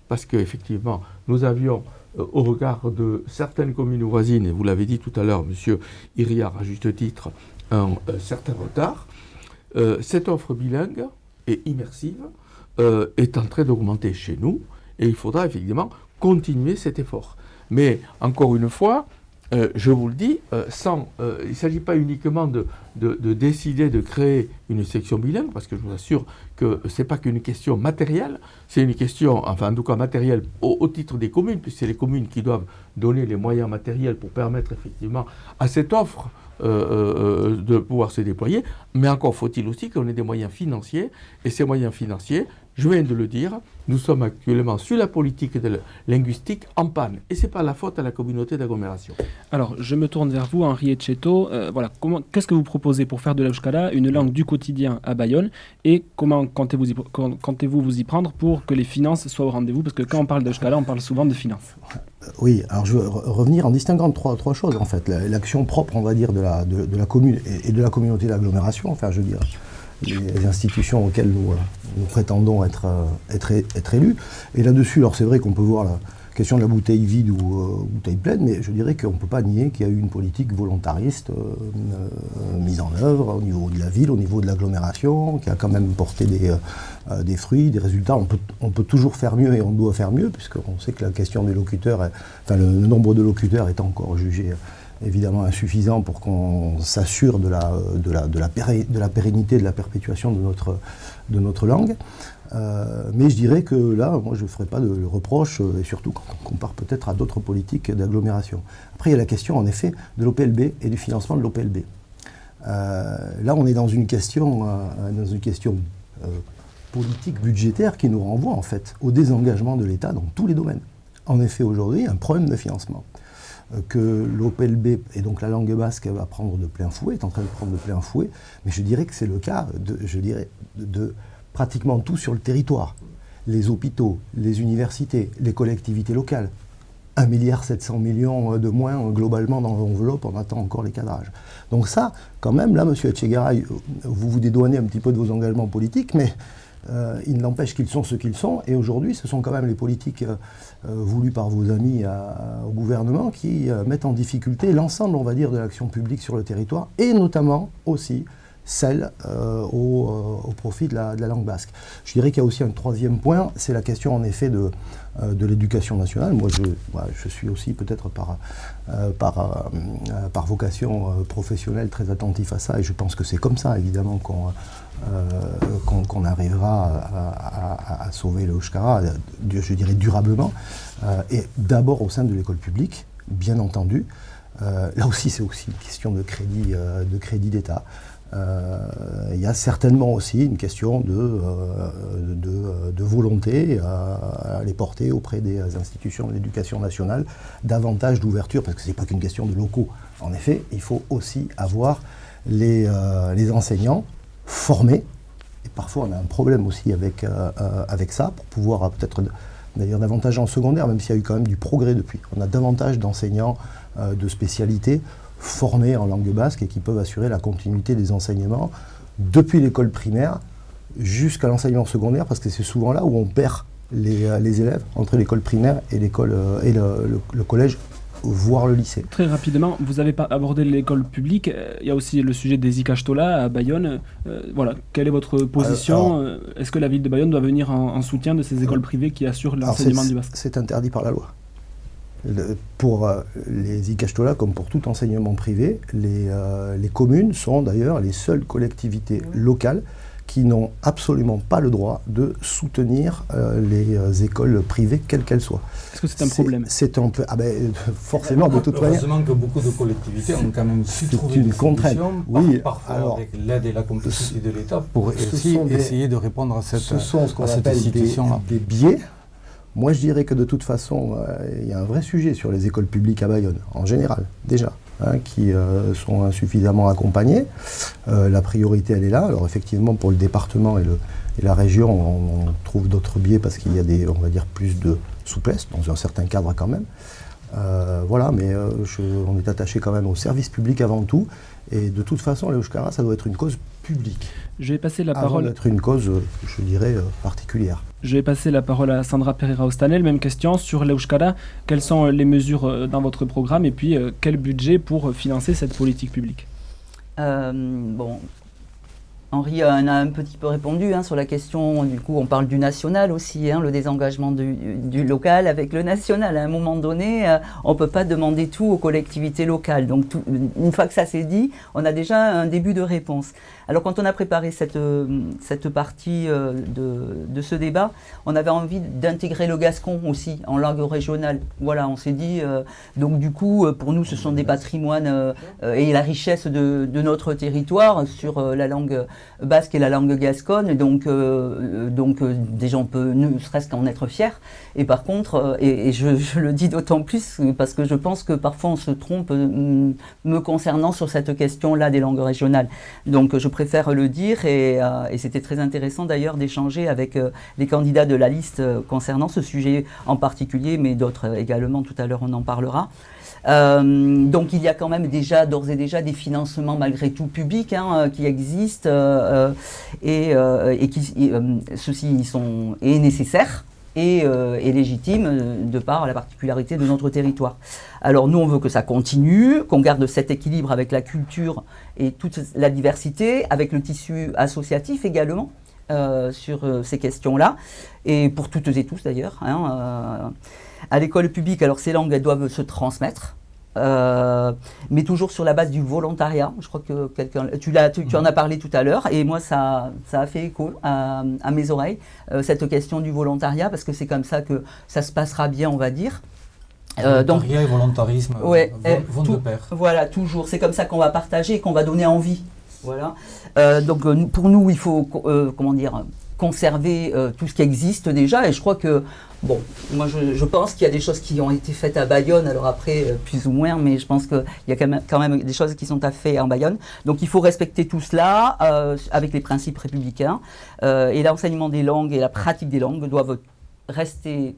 parce qu'effectivement, nous avions, au regard de certaines communes voisines, et vous l'avez dit tout à l'heure, M. Iriart, à juste titre, un certain retard. Cette offre bilingue et immersive est en train d'augmenter chez nous, et il faudra effectivement continuer cet effort. Mais, encore une fois, je vous le dis, il ne s'agit pas uniquement de décider de créer une section bilingue, parce que je vous assure que ce n'est pas qu'une question matérielle, c'est une question, enfin en tout cas matérielle, au titre des communes, puisque c'est les communes qui doivent donner les moyens matériels pour permettre effectivement à cette offre de pouvoir se déployer, mais encore faut-il aussi qu'on ait des moyens financiers, et ces moyens financiers, je viens de le dire, nous sommes actuellement sur la politique linguistique en panne, et ce n'est pas la faute à la communauté d'agglomération. Alors, je me tourne vers vous, Henri Etcheto. Voilà, qu'est-ce que vous proposez pour faire de l'Euskara une langue du quotidien à Bayonne, et comment comptez-vous vous y prendre pour que les finances soient au rendez-vous? Parce que quand on parle d'Euskara, on parle souvent de finances. Oui, alors je veux revenir en distinguant trois choses, en fait. L'action propre, on va dire, de la commune et de la communauté d'agglomération, enfin, je veux dire, les institutions auxquelles nous prétendons être élus. Et là-dessus, alors c'est vrai qu'on peut voir la question de la bouteille vide ou bouteille pleine, mais je dirais qu'on ne peut pas nier qu'il y a eu une politique volontariste mise en œuvre au niveau de la ville, au niveau de l'agglomération, qui a quand même porté des fruits, des résultats. On peut toujours faire mieux et on doit faire mieux, puisqu'on sait que la question des locuteurs, le nombre de locuteurs est encore jugé évidemment insuffisant pour qu'on s'assure de la pérennité, de la perpétuation de notre langue. Mais je dirais que là, moi je ne ferai pas de reproche, et surtout quand on compare peut-être à d'autres politiques d'agglomération. Après, il y a la question en effet de l'OPLB et du financement de l'OPLB. Là, on est dans une question politique budgétaire qui nous renvoie en fait au désengagement de l'État dans tous les domaines. En effet, aujourd'hui, il y a un problème de financement que l'OPLB, et donc la langue basque, va prendre de plein fouet, est en train de prendre de plein fouet, mais je dirais que c'est le cas de pratiquement tout sur le territoire. Les hôpitaux, les universités, les collectivités locales. 1,7 milliard de moins globalement dans l'enveloppe, on attend encore les cadrages. Donc ça, quand même, là, M. Etchegaray, vous vous dédouanez un petit peu de vos engagements politiques, mais il n'empêche qu'ils sont ce qu'ils sont, et aujourd'hui, ce sont quand même les politiques voulues par vos amis au gouvernement qui mettent en difficulté l'ensemble, on va dire, de l'action publique sur le territoire, et notamment aussi celle au profit de la langue basque. Je dirais qu'il y a aussi un troisième point, c'est la question en effet de l'éducation nationale. Moi, je suis aussi peut-être par vocation professionnelle très attentif à ça, et je pense que c'est comme ça, évidemment, qu'on arrivera à sauver le Euskara, je dirais durablement, et d'abord au sein de l'école publique, bien entendu. Là aussi, c'est aussi une question de crédit d'État. Il y a certainement aussi une question de volonté à les porter auprès des institutions de l'éducation nationale, davantage d'ouverture, parce que ce n'est pas qu'une question de locaux. En effet, il faut aussi avoir les enseignants formés, et parfois on a un problème aussi avec ça, pour pouvoir peut-être d'ailleurs davantage en secondaire, même s'il y a eu quand même du progrès depuis. On a davantage d'enseignants de spécialité formés en langue basque et qui peuvent assurer la continuité des enseignements depuis l'école primaire jusqu'à l'enseignement secondaire, parce que c'est souvent là où on perd les élèves entre l'école primaire et l'école et le collège, voire le lycée. Très rapidement, vous avez abordé l'école publique, il y a aussi le sujet des Ikastola à Bayonne. Voilà, quelle est votre position? Est-ce que la ville de Bayonne doit venir en soutien de ces écoles privées qui assurent l'enseignement du basque? C'est interdit par la loi. Pour les Ikastola, comme pour tout enseignement privé, les communes sont d'ailleurs les seules collectivités locales qui n'ont absolument pas le droit de soutenir les écoles privées, quelles qu'elles soient. Est-ce que c'est un problème? C'est un peu... forcément, de toute manière... Heureusement que beaucoup de collectivités ont quand même su trouver une contrainte. Oui, parfois alors, avec l'aide et la complicité de l'État pour essayer de répondre à cette situation. Ce sont ce qu'on appelle des biais. Moi, je dirais que de toute façon, il y a un vrai sujet sur les écoles publiques à Bayonne, en général, déjà, qui sont insuffisamment accompagnées. La priorité, elle est là. Alors, effectivement, pour le département et la région, on trouve d'autres biais parce qu'il y a on va dire, plus de souplesse, dans un certain cadre quand même. Voilà, mais on est attaché quand même au service public avant tout. Et de toute façon, l'Euskara, ça doit être une cause publique. Je vais passer la avant parole... d'être une cause, je dirais, particulière. Je vais passer la parole à Sandra Pereira-Ostanel. Même question sur l'Euskara. Quelles sont les mesures dans votre programme et puis quel budget pour financer cette politique publique? Bon, Henri en a un petit peu répondu sur la question, du coup on parle du national aussi, le désengagement du local avec le national. À un moment donné, on ne peut pas demander tout aux collectivités locales. Donc une fois que ça s'est dit, on a déjà un début de réponse. Alors quand on a préparé cette partie de ce débat, on avait envie d'intégrer le gascon aussi en langue régionale. Voilà, on s'est dit, donc du coup pour nous ce sont des patrimoines et la richesse de notre territoire sur la langue basque et la langue gasconne, donc déjà on peut ne serait-ce qu'en être fier. Et par contre, et je le dis d'autant plus parce que je pense que parfois on se trompe me concernant sur cette question-là des langues régionales. Donc je préfère le dire et c'était très intéressant d'ailleurs d'échanger avec les candidats de la liste concernant ce sujet en particulier, mais d'autres également, tout à l'heure on en parlera. Donc il y a quand même d'ores et déjà des financements malgré tout publics qui existent et qui ceux-ci sont nécessaires et légitimes de par la particularité de notre territoire. Alors nous on veut que ça continue, qu'on garde cet équilibre avec la culture et toute la diversité, avec le tissu associatif également. Sur ces questions-là, et pour toutes et tous d'ailleurs. À l'école publique, alors ces langues, elles doivent se transmettre, mais toujours sur la base du volontariat. Je crois que tu en as parlé tout à l'heure, et moi ça a fait écho à mes oreilles, cette question du volontariat, parce que c'est comme ça que ça se passera bien, on va dire. Volontariat et volontarisme vont de pair. Voilà, toujours. C'est comme ça qu'on va partager et qu'on va donner envie. Voilà. Donc pour nous, il faut conserver tout ce qui existe déjà. Et je crois que, bon, moi je pense qu'il y a des choses qui ont été faites à Bayonne, alors après plus ou moins, mais je pense qu'il y a quand même des choses qui sont à faire en Bayonne. Donc il faut respecter tout cela avec les principes républicains. Et l'enseignement des langues et la pratique des langues doivent rester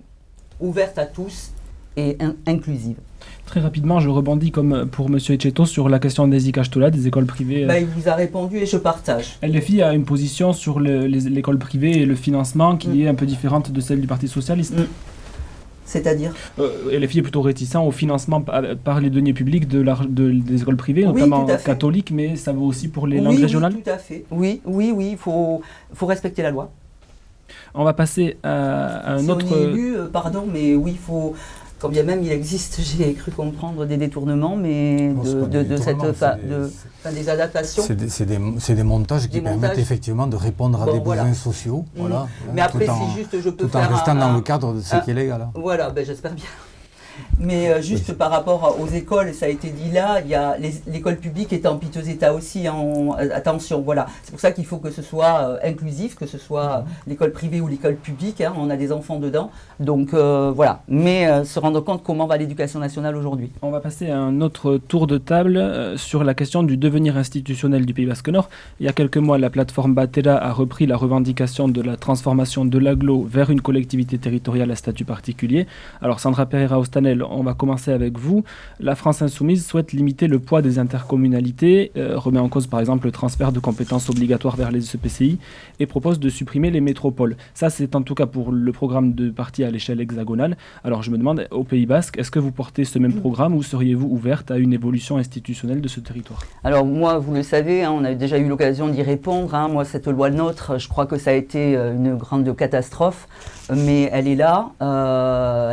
ouvertes à tous et inclusives. Très rapidement, je rebondis comme pour M. Etcheto sur la question des ICACHTOLA, des écoles privées. Il vous a répondu et je partage. LFI a une position sur l'école privée et le financement qui est un peu différente de celle du Parti Socialiste. C'est-à-dire LFI est plutôt réticent au financement par les deniers publics des écoles privées, notamment catholiques, mais ça vaut aussi pour les langues régionales. Oui, tout à fait. Oui, il faut respecter la loi. On va passer à un autre... On est élu, pardon, mais oui, il faut... Quand bien même il existe, j'ai cru comprendre des détournements, mais des adaptations. C'est des montages qui permettent effectivement de répondre à des besoins sociaux. Voilà, mais après, si juste je peux tout en restant dans le cadre de ce qui est légal. Voilà, j'espère bien. Mais juste par rapport aux écoles, ça a été dit là, il y a l'école publique est en piteux état aussi, attention, voilà. C'est pour ça qu'il faut que ce soit inclusif, que ce soit l'école privée ou l'école publique, on a des enfants dedans, donc voilà. Mais se rendre compte comment va l'éducation nationale aujourd'hui. On va passer à un autre tour de table sur la question du devenir institutionnel du Pays Basque Nord. Il y a quelques mois, la plateforme Batera a repris la revendication de la transformation de l'agglo vers une collectivité territoriale à statut particulier. Alors Sandra Pereira-Ostanel, on va commencer avec vous. La France Insoumise souhaite limiter le poids des intercommunalités, remet en cause par exemple le transfert de compétences obligatoires vers les EPCI et propose de supprimer les métropoles. Ça, c'est en tout cas pour le programme de parti à l'échelle hexagonale. Alors je me demande, au Pays Basque, est-ce que vous portez ce même programme ou seriez-vous ouverte à une évolution institutionnelle de ce territoire? Alors moi, vous le savez, on a déjà eu l'occasion d'y répondre. Moi, cette loi NOTRe, je crois que ça a été une grande catastrophe, mais elle est là.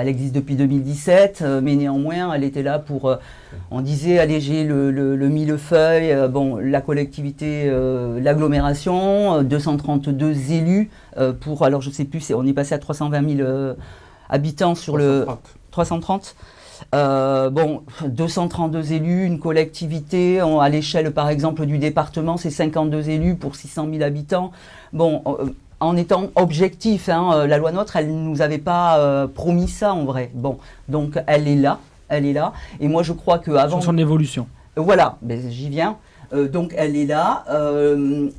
Elle existe depuis 2017. Mais néanmoins, elle était là pour, on disait, alléger le millefeuille, la collectivité, l'agglomération, 232 élus pour, alors je ne sais plus, on est passé à 320 000 habitants sur 330. 232 élus, une collectivité, à l'échelle par exemple du département, c'est 52 élus pour 600 000 habitants. En étant objectif, la loi NOTRe, elle ne nous avait pas promis ça en vrai. Donc elle est là. Et moi je crois qu'avant... Sur son évolution. Voilà, j'y viens. Donc elle est là.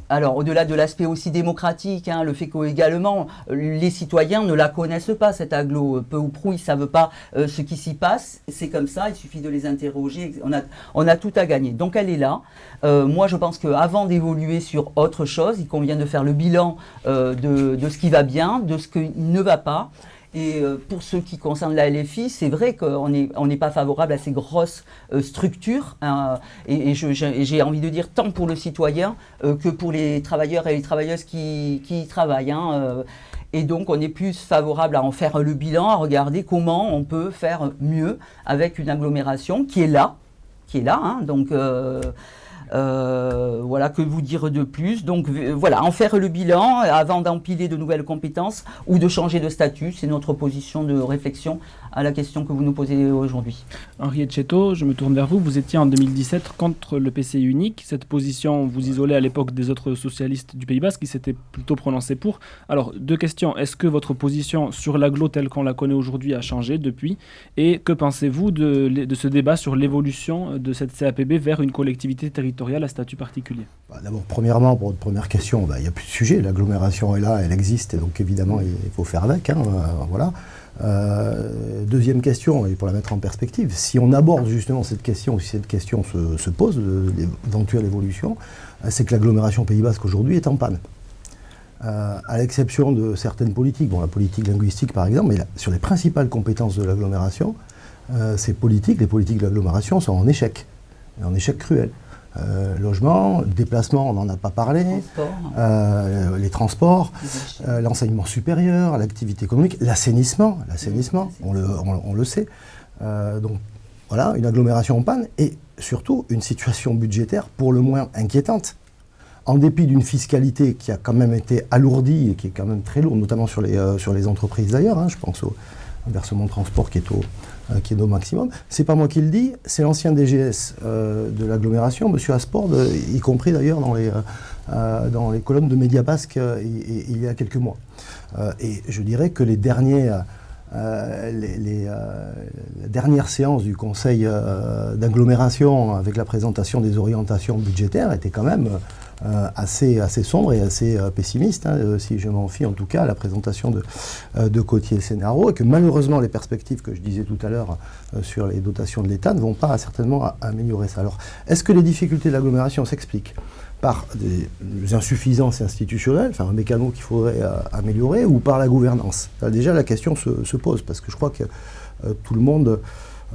Alors au-delà de l'aspect aussi démocratique, le fait qu'également les citoyens ne la connaissent pas, cette agglo, peu ou prou, ils ne savent pas ce qui s'y passe. C'est comme ça, il suffit de les interroger. On a tout à gagner. Donc elle est là. Moi je pense qu'avant d'évoluer sur autre chose, il convient de faire le bilan de ce qui va bien, de ce qui ne va pas. Et pour ce qui concerne la LFI, c'est vrai qu'on n'est pas favorable à ces grosses structures. Et j'ai envie de dire tant pour le citoyen que pour les travailleurs et les travailleuses qui y travaillent. Et donc, on est plus favorable à en faire le bilan, à regarder comment on peut faire mieux avec une agglomération qui est là. Donc, voilà, que vous dire de plus. Donc, voilà, en faire le bilan avant d'empiler de nouvelles compétences ou de changer de statut. C'est notre position de réflexion à la question que vous nous posez aujourd'hui. Henri Etcheto, je me tourne vers vous. Vous étiez en 2017 contre le PCI unique. Cette position vous isolait à l'époque des autres socialistes du Pays Basque qui s'étaient plutôt prononcés pour. Alors, 2 questions. Est-ce que votre position sur l'agglo telle qu'on la connaît aujourd'hui a changé depuis? Et que pensez-vous de ce débat sur l'évolution de cette CAPB vers une collectivité territoriale à statut particulier? D'abord, premièrement, pour votre première question, il n'y a plus de sujet. L'agglomération est là, elle existe, et donc évidemment, il faut faire avec. Voilà. Deuxième question, et pour la mettre en perspective, si on aborde justement cette question, ou si cette question se pose, de l'éventuelle évolution, c'est que l'agglomération Pays Basque aujourd'hui est en panne. À l'exception de certaines politiques, la politique linguistique par exemple, mais sur les principales compétences de l'agglomération, les politiques de l'agglomération sont en échec cruel. Logement, déplacement, on n'en a pas parlé, les transports, l'enseignement supérieur, l'activité économique, l'assainissement, on le sait. Donc voilà, une agglomération en panne et surtout une situation budgétaire pour le moins inquiétante. En dépit d'une fiscalité qui a quand même été alourdie et qui est quand même très lourde, notamment sur les entreprises d'ailleurs, je pense au versement de transport qui est au maximum. C'est pas moi qui le dis, c'est l'ancien DGS de l'agglomération, M. Aspord, y compris d'ailleurs dans les colonnes de Média Basque il y a quelques mois. Et je dirais que la dernière séance du conseil d'agglomération avec la présentation des orientations budgétaires était quand même assez sombre et assez pessimiste, si je m'en fie en tout cas à la présentation de Cottier-Sénaro, et que malheureusement les perspectives que je disais tout à l'heure sur les dotations de l'État ne vont pas certainement améliorer ça. Alors, est-ce que les difficultés de l'agglomération s'expliquent par des insuffisances institutionnelles, un mécano qu'il faudrait améliorer, ou par la gouvernance? Déjà la question se pose, parce que je crois que tout le monde,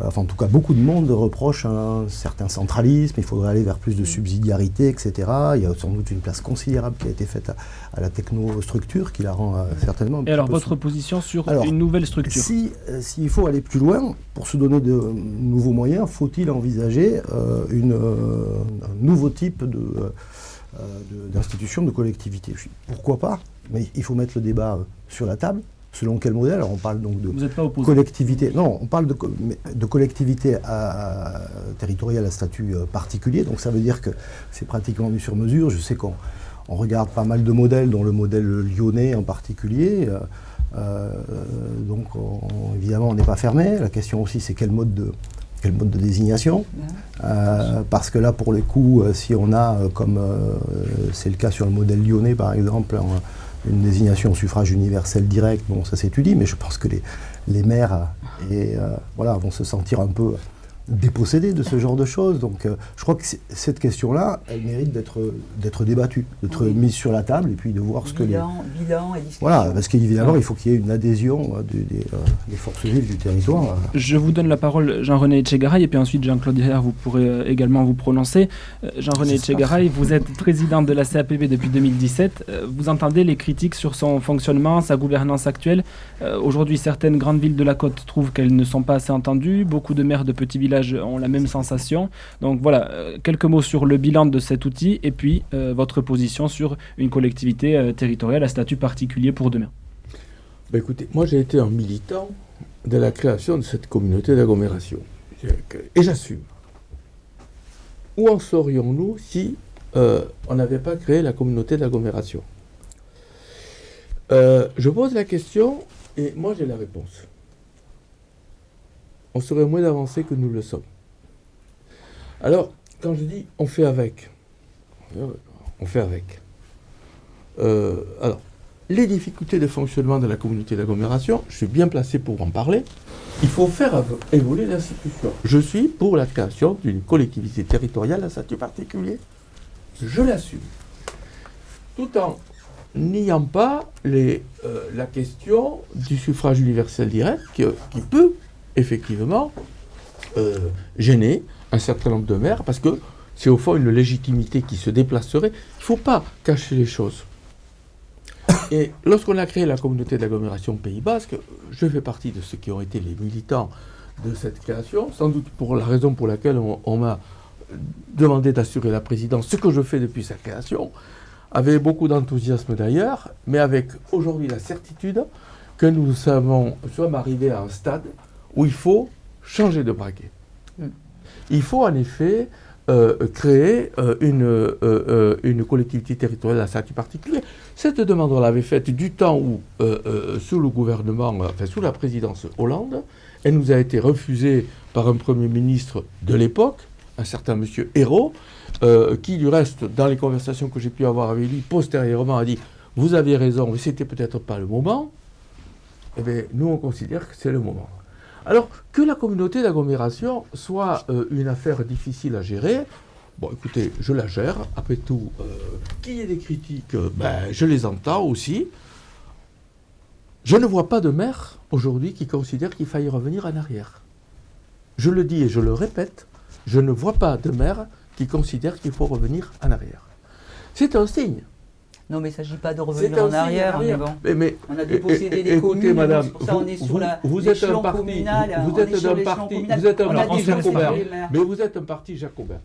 en tout cas beaucoup de monde reproche un certain centralisme, il faudrait aller vers plus de subsidiarité, etc. Il y a sans doute une place considérable qui a été faite à la technostructure qui la rend certainement... Et alors votre position sur une nouvelle structure? S'il faut aller plus loin, pour se donner de nouveaux moyens, faut-il envisager un nouveau type d'institution, de collectivité? Pourquoi pas? Mais il faut mettre le débat sur la table. Selon quel modèle? Alors on parle donc de collectivité. Non, on parle de collectivité territoriale à statut particulier. Donc ça veut dire que c'est pratiquement du sur mesure. Je sais qu'on regarde pas mal de modèles, dont le modèle lyonnais en particulier. Donc évidemment, on n'est pas fermé. La question aussi, c'est quel mode de désignation. Parce que là, pour le coup, si on a, comme c'est le cas sur le modèle lyonnais par exemple, une désignation au suffrage universel direct, bon, ça s'étudie, mais je pense que les maires vont se sentir un peu dépossédés de ce genre de choses. Donc je crois que cette question-là, elle mérite d'être débattue, d'être mise sur la table et puis de voir ce que bilan et discussion. Voilà, parce qu'évidemment, il faut qu'il y ait une adhésion des forces vives du territoire. Je vous donne la parole, Jean-René Etchegaray, et puis ensuite Jean-Claude Hériard, vous pourrez également vous prononcer. Jean-René Etchegaray, vous êtes président de la CAPB depuis 2017. Vous entendez les critiques sur son fonctionnement, sa gouvernance actuelle. Aujourd'hui, certaines grandes villes de la côte trouvent qu'elles ne sont pas assez entendues. Beaucoup de maires de petits villages ont la même sensation. Donc voilà, quelques mots sur le bilan de cet outil et puis votre position sur une collectivité territoriale à statut particulier pour demain. Écoutez, moi j'ai été un militant de la création de cette communauté d'agglomération. Et j'assume. Où en serions-nous si on n'avait pas créé la communauté d'agglomération? Je pose la question et moi j'ai la réponse. On serait moins avancé que nous le sommes. Alors, quand je dis on fait avec, on fait avec. Alors, les difficultés de fonctionnement de la communauté d'agglomération, je suis bien placé pour en parler. Il faut faire évoluer l'institution. Je suis pour la création d'une collectivité territoriale à statut particulier. Je l'assume. Tout en niant pas la question du suffrage universel direct qui peut effectivement gêner un certain nombre de maires, parce que c'est au fond une légitimité qui se déplacerait. Il ne faut pas cacher les choses. Et lorsqu'on a créé la communauté d'agglomération Pays Basque, je fais partie de ceux qui ont été les militants de cette création, sans doute pour la raison pour laquelle on m'a demandé d'assurer la présidence, ce que je fais depuis sa création, avec beaucoup d'enthousiasme d'ailleurs, mais avec aujourd'hui la certitude que nous sommes arrivés à un stade où il faut changer de braquet. Il faut en effet créer une collectivité territoriale à statut particulier. Cette demande, on l'avait faite du temps où, sous le gouvernement, sous la présidence Hollande, elle nous a été refusée par un Premier ministre de l'époque, un certain monsieur Hérault, qui du reste, dans les conversations que j'ai pu avoir avec lui, postérieurement a dit « Vous aviez raison, mais c'était peut-être pas le moment ». Eh bien, nous, on considère que c'est le moment. Alors, que la communauté d'agglomération soit une affaire difficile à gérer, bon, écoutez, je la gère. Après tout, qu'il y ait des critiques, je les entends aussi. Je ne vois pas de maire aujourd'hui qui considère qu'il faille revenir en arrière. Je le dis et je le répète, je ne vois pas de maire qui considère qu'il faut revenir en arrière. C'est un signe. Non, mais il ne s'agit pas de revenir en arrière. Mais on a dépossédé des communes, madame, pour ça on est sur vous êtes un parti, vous êtes un parti jacobin, mais vous êtes un parti jacobin.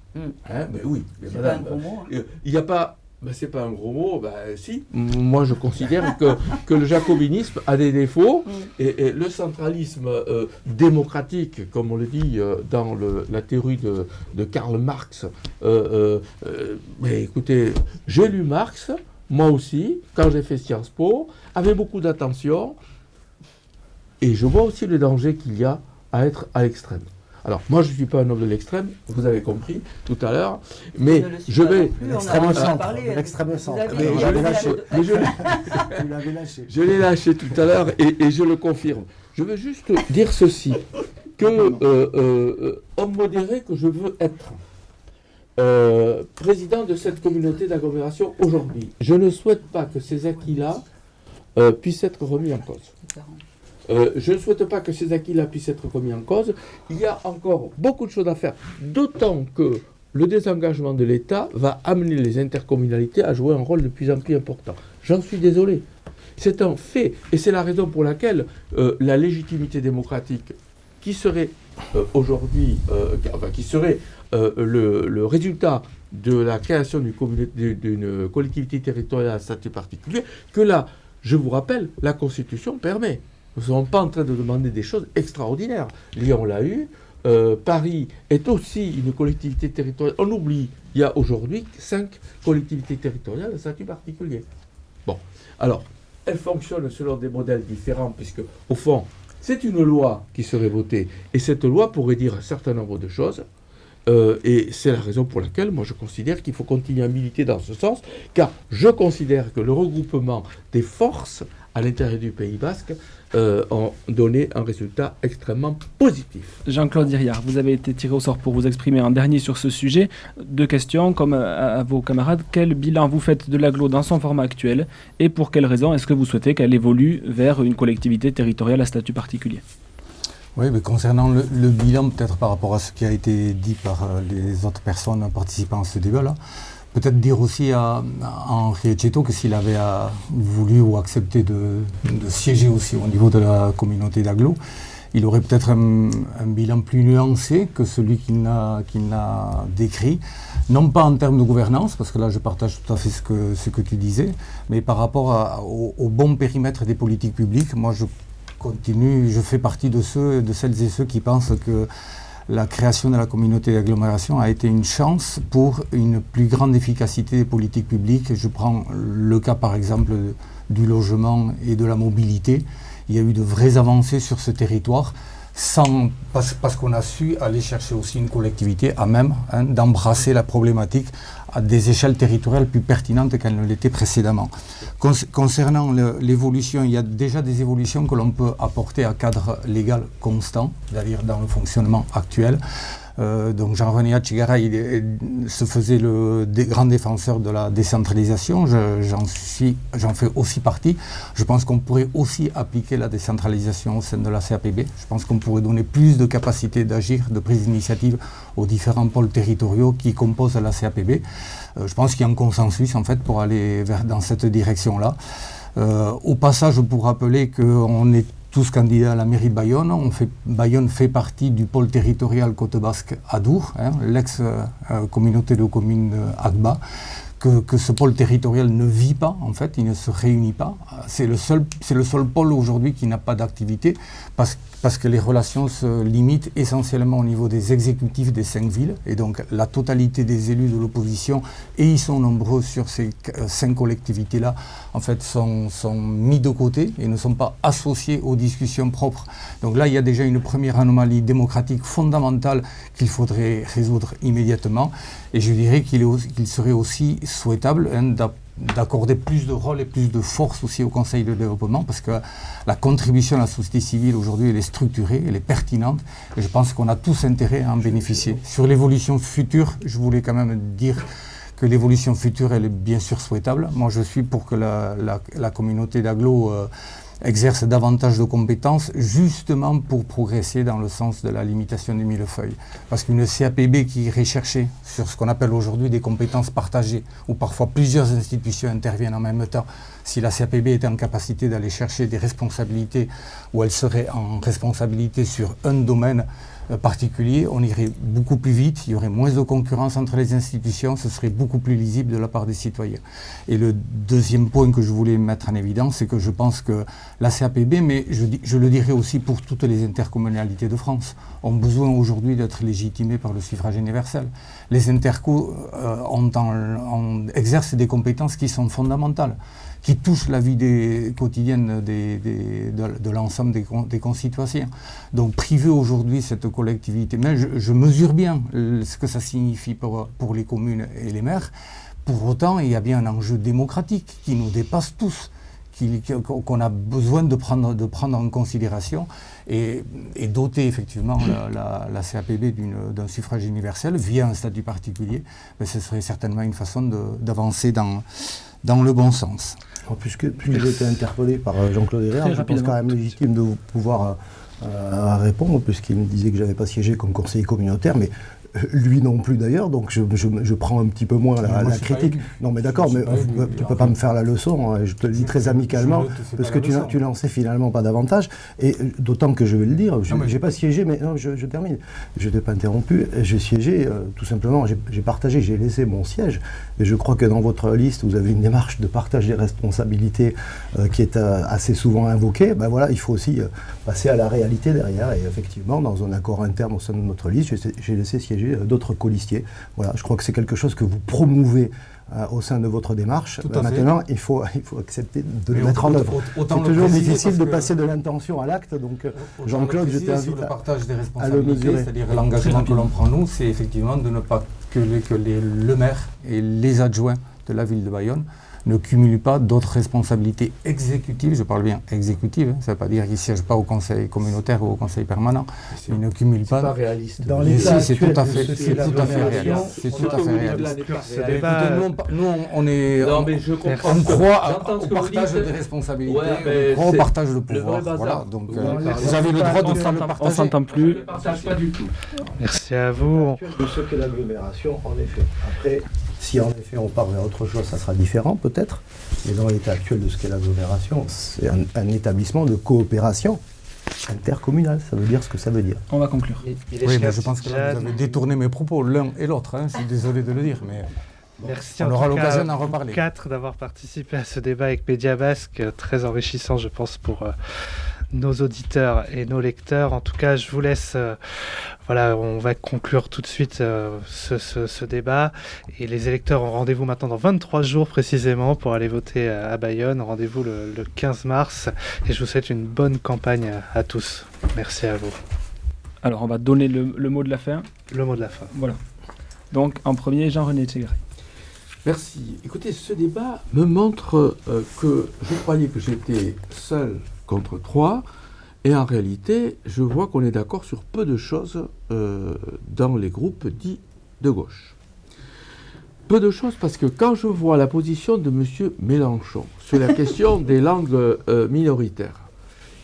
Mais oui, mais c'est madame, pas un gros mot. Il n'y a pas... c'est pas un gros mot, si. Moi, je considère que le jacobinisme a des défauts et le centralisme démocratique, comme on le dit dans la théorie de Karl Marx. Mais écoutez, j'ai lu Marx, moi aussi, quand j'ai fait Sciences Po, avec beaucoup d'attention, et je vois aussi le danger qu'il y a à être à l'extrême. Alors, moi, je ne suis pas un homme de l'extrême, vous avez compris tout à l'heure, mais je vais... L'extrême centre. L'extrême centre. Je l'ai lâché tout à l'heure et je le confirme. Je veux juste dire ceci, que homme modéré que je veux être, président de cette communauté d'agglomération aujourd'hui, je ne souhaite pas que ces acquis-là puissent être remis en cause. Je ne souhaite pas que ces acquis-là puissent être remis en cause. Il y a encore beaucoup de choses à faire, d'autant que le désengagement de l'État va amener les intercommunalités à jouer un rôle de plus en plus important. J'en suis désolé. C'est un fait, et c'est la raison pour laquelle la légitimité démocratique, qui serait aujourd'hui, qui serait le résultat de la création d'une collectivité territoriale à statut particulier, que là, je vous rappelle, la Constitution permet. Nous ne sommes pas en train de demander des choses extraordinaires. Lyon l'a eu, Paris est aussi une collectivité territoriale. On oublie, il y a aujourd'hui 5 collectivités territoriales à statut particulier. Bon, alors, elles fonctionnent selon des modèles différents, puisque, au fond, c'est une loi qui serait votée, et cette loi pourrait dire un certain nombre de choses, et c'est la raison pour laquelle, moi, je considère qu'il faut continuer à militer dans ce sens, car je considère que le regroupement des forces à l'intérieur du Pays Basque ont donné un résultat extrêmement positif. Jean-Claude Iriart, vous avez été tiré au sort pour vous exprimer en dernier sur ce sujet. 2 questions, comme à vos camarades. Quel bilan vous faites de l'agglo dans son format actuel et pour quelles raisons est-ce que vous souhaitez qu'elle évolue vers une collectivité territoriale à statut particulier ? Oui, mais concernant le bilan, peut-être par rapport à ce qui a été dit par les autres personnes participant à ce débat-là, peut-être dire aussi à Henri Etcheto que s'il avait voulu ou accepté de siéger aussi au niveau de la communauté d'agglo, il aurait peut-être un bilan plus nuancé que celui qu'il n'a décrit, non pas en termes de gouvernance, parce que là je partage tout à fait ce que tu disais, mais par rapport au bon périmètre des politiques publiques. Moi je fais partie de celles et ceux qui pensent que la création de la communauté d'agglomération a été une chance pour une plus grande efficacité des politiques publiques. Je prends le cas par exemple du logement et de la mobilité. Il y a eu de vraies avancées sur ce territoire parce qu'on a su aller chercher aussi une collectivité à même d'embrasser la problématique à des échelles territoriales plus pertinentes qu'elles ne l'étaient précédemment. Concernant l'évolution, il y a déjà des évolutions que l'on peut apporter à cadre légal constant, c'est-à-dire dans le fonctionnement actuel. Donc Jean-René Etchegaray se faisait le grand défenseur de la décentralisation, j'en fais aussi partie. Je pense qu'on pourrait aussi appliquer la décentralisation au sein de la CAPB. Je pense qu'on pourrait donner plus de capacité d'agir, de prise d'initiative aux différents pôles territoriaux qui composent la CAPB. Je pense qu'il y a un consensus en fait pour aller dans cette direction-là. Au passage, pour rappeler qu'on est tous candidats à la mairie de Bayonne. Bayonne fait partie du pôle territorial Côte Basque Adour, l'ex-communauté de communes Agba, que ce pôle territorial ne vit pas, en fait, il ne se réunit pas. C'est le seul pôle aujourd'hui qui n'a pas d'activité parce que les relations se limitent essentiellement au niveau des exécutifs des 5 villes. Et donc la totalité des élus de l'opposition, et ils sont nombreux sur ces 5 collectivités-là, en fait, sont mis de côté et ne sont pas associés aux discussions propres. Donc là, il y a déjà une première anomalie démocratique fondamentale qu'il faudrait résoudre immédiatement. Et je dirais qu'il serait aussi souhaitable d'accorder plus de rôle et plus de force aussi au Conseil de développement, parce que la contribution à la société civile aujourd'hui, elle est structurée, elle est pertinente, et je pense qu'on a tous intérêt à en bénéficier. Sur l'évolution future, je voulais quand même dire que l'évolution future, elle est bien sûr souhaitable. Moi, je suis pour que la communauté d'agglo exerce davantage de compétences, justement pour progresser dans le sens de la limitation du millefeuille. Parce qu'une CAPB qui irait chercher sur ce qu'on appelle aujourd'hui des compétences partagées, où parfois plusieurs institutions interviennent en même temps, si la CAPB était en capacité d'aller chercher des responsabilités, où elle serait en responsabilité sur un domaine particulier, on irait beaucoup plus vite, il y aurait moins de concurrence entre les institutions, ce serait beaucoup plus lisible de la part des citoyens. Et le deuxième point que je voulais mettre en évidence, c'est que je pense que la CAPB, mais je le dirais aussi pour toutes les intercommunalités de France, ont besoin aujourd'hui d'être légitimées par le suffrage universel. Les intercos exercent des compétences qui sont fondamentales, qui touchent la vie quotidienne de l'ensemble des concitoyens. Donc priver aujourd'hui cette collectivité, mais je mesure bien ce que ça signifie pour les communes et les maires. Pour autant, il y a bien un enjeu démocratique qui nous dépasse tous, qu'on a besoin de prendre en considération et doter effectivement la CAPB d'un suffrage universel via un statut particulier, mais ce serait certainement une façon d'avancer dans le bon sens. Puisque j'ai été interpellé par Jean-Claude Herrère, je pense quand même légitime de pouvoir répondre, puisqu'il me disait que je n'avais pas siégé comme conseiller communautaire, mais lui non plus d'ailleurs, donc je prends un petit peu moins la critique. Non mais d'accord, mais tu ne peux pas me faire la leçon, hein, je te le dis très amicalement, parce que tu n'en sais finalement pas davantage, et d'autant que je vais le dire, je n'ai pas siégé, mais non, je termine, je ne t'ai pas interrompu, j'ai siégé, tout simplement, j'ai laissé mon siège, et je crois que dans votre liste, vous avez une démarche de partage des responsabilités qui est assez souvent invoquée. Ben voilà, il faut aussi passer à la réalité derrière, et effectivement, dans un accord interne au sein de notre liste, j'ai laissé siéger d'autres colistiers. Voilà, je crois que c'est quelque chose que vous promouvez au sein de votre démarche. Maintenant, il faut accepter de le mettre en œuvre. C'est toujours difficile de passer de l'intention à l'acte, donc Jean-Claude, je t'invite le partage des responsabilités, c'est-à-dire l'engagement que l'on prend nous, c'est effectivement de ne pas que le maire et les adjoints de la ville de Bayonne ne cumulent pas d'autres responsabilités exécutives, je parle bien exécutives, ça ne veut pas dire qu'ils ne siègent pas au conseil communaire ou au conseil permanent, ils ne cumulent pas. C'est pas réaliste. Dans l'état c'est tout à fait réaliste. C'est tout à fait réaliste. Nous, on croit au partage des responsabilités, on croit au partage de pouvoir. Voilà, donc vous avez le droit de faire le partage. On ne s'entend plus. Je ne partage pas du tout. Merci à vous. De ce qu'est l'agglomération, en effet. Après, si en effet on part vers autre chose, ça sera différent peut-être, mais dans l'état actuel de ce qu'est l'agglomération, c'est un établissement de coopération intercommunale, ça veut dire ce que ça veut dire. On va conclure. Oui, mais je pense que là, vous avez détourné mes propos, l'un et l'autre, hein, je suis désolé de le dire, mais merci on aura l'occasion d'en reparler. 4 d'avoir participé à ce débat avec Média Basque, très enrichissant je pense pour nos auditeurs et nos lecteurs. En tout cas, je vous laisse, on va conclure tout de suite ce débat. Et les électeurs ont rendez-vous maintenant dans 23 jours précisément pour aller voter à Bayonne. Rendez-vous le 15 mars. Et je vous souhaite une bonne campagne à tous. Merci à vous. Alors, on va donner le mot de la fin. Le mot de la fin. Voilà. Donc, en premier, Jean-René Etchegaray. Merci. Écoutez, ce débat me montre que je croyais que j'étais seul contre 3, Et en réalité, je vois qu'on est d'accord sur peu de choses dans les groupes dits de gauche. Peu de choses parce que quand je vois la position de M. Mélenchon sur la question des langues minoritaires,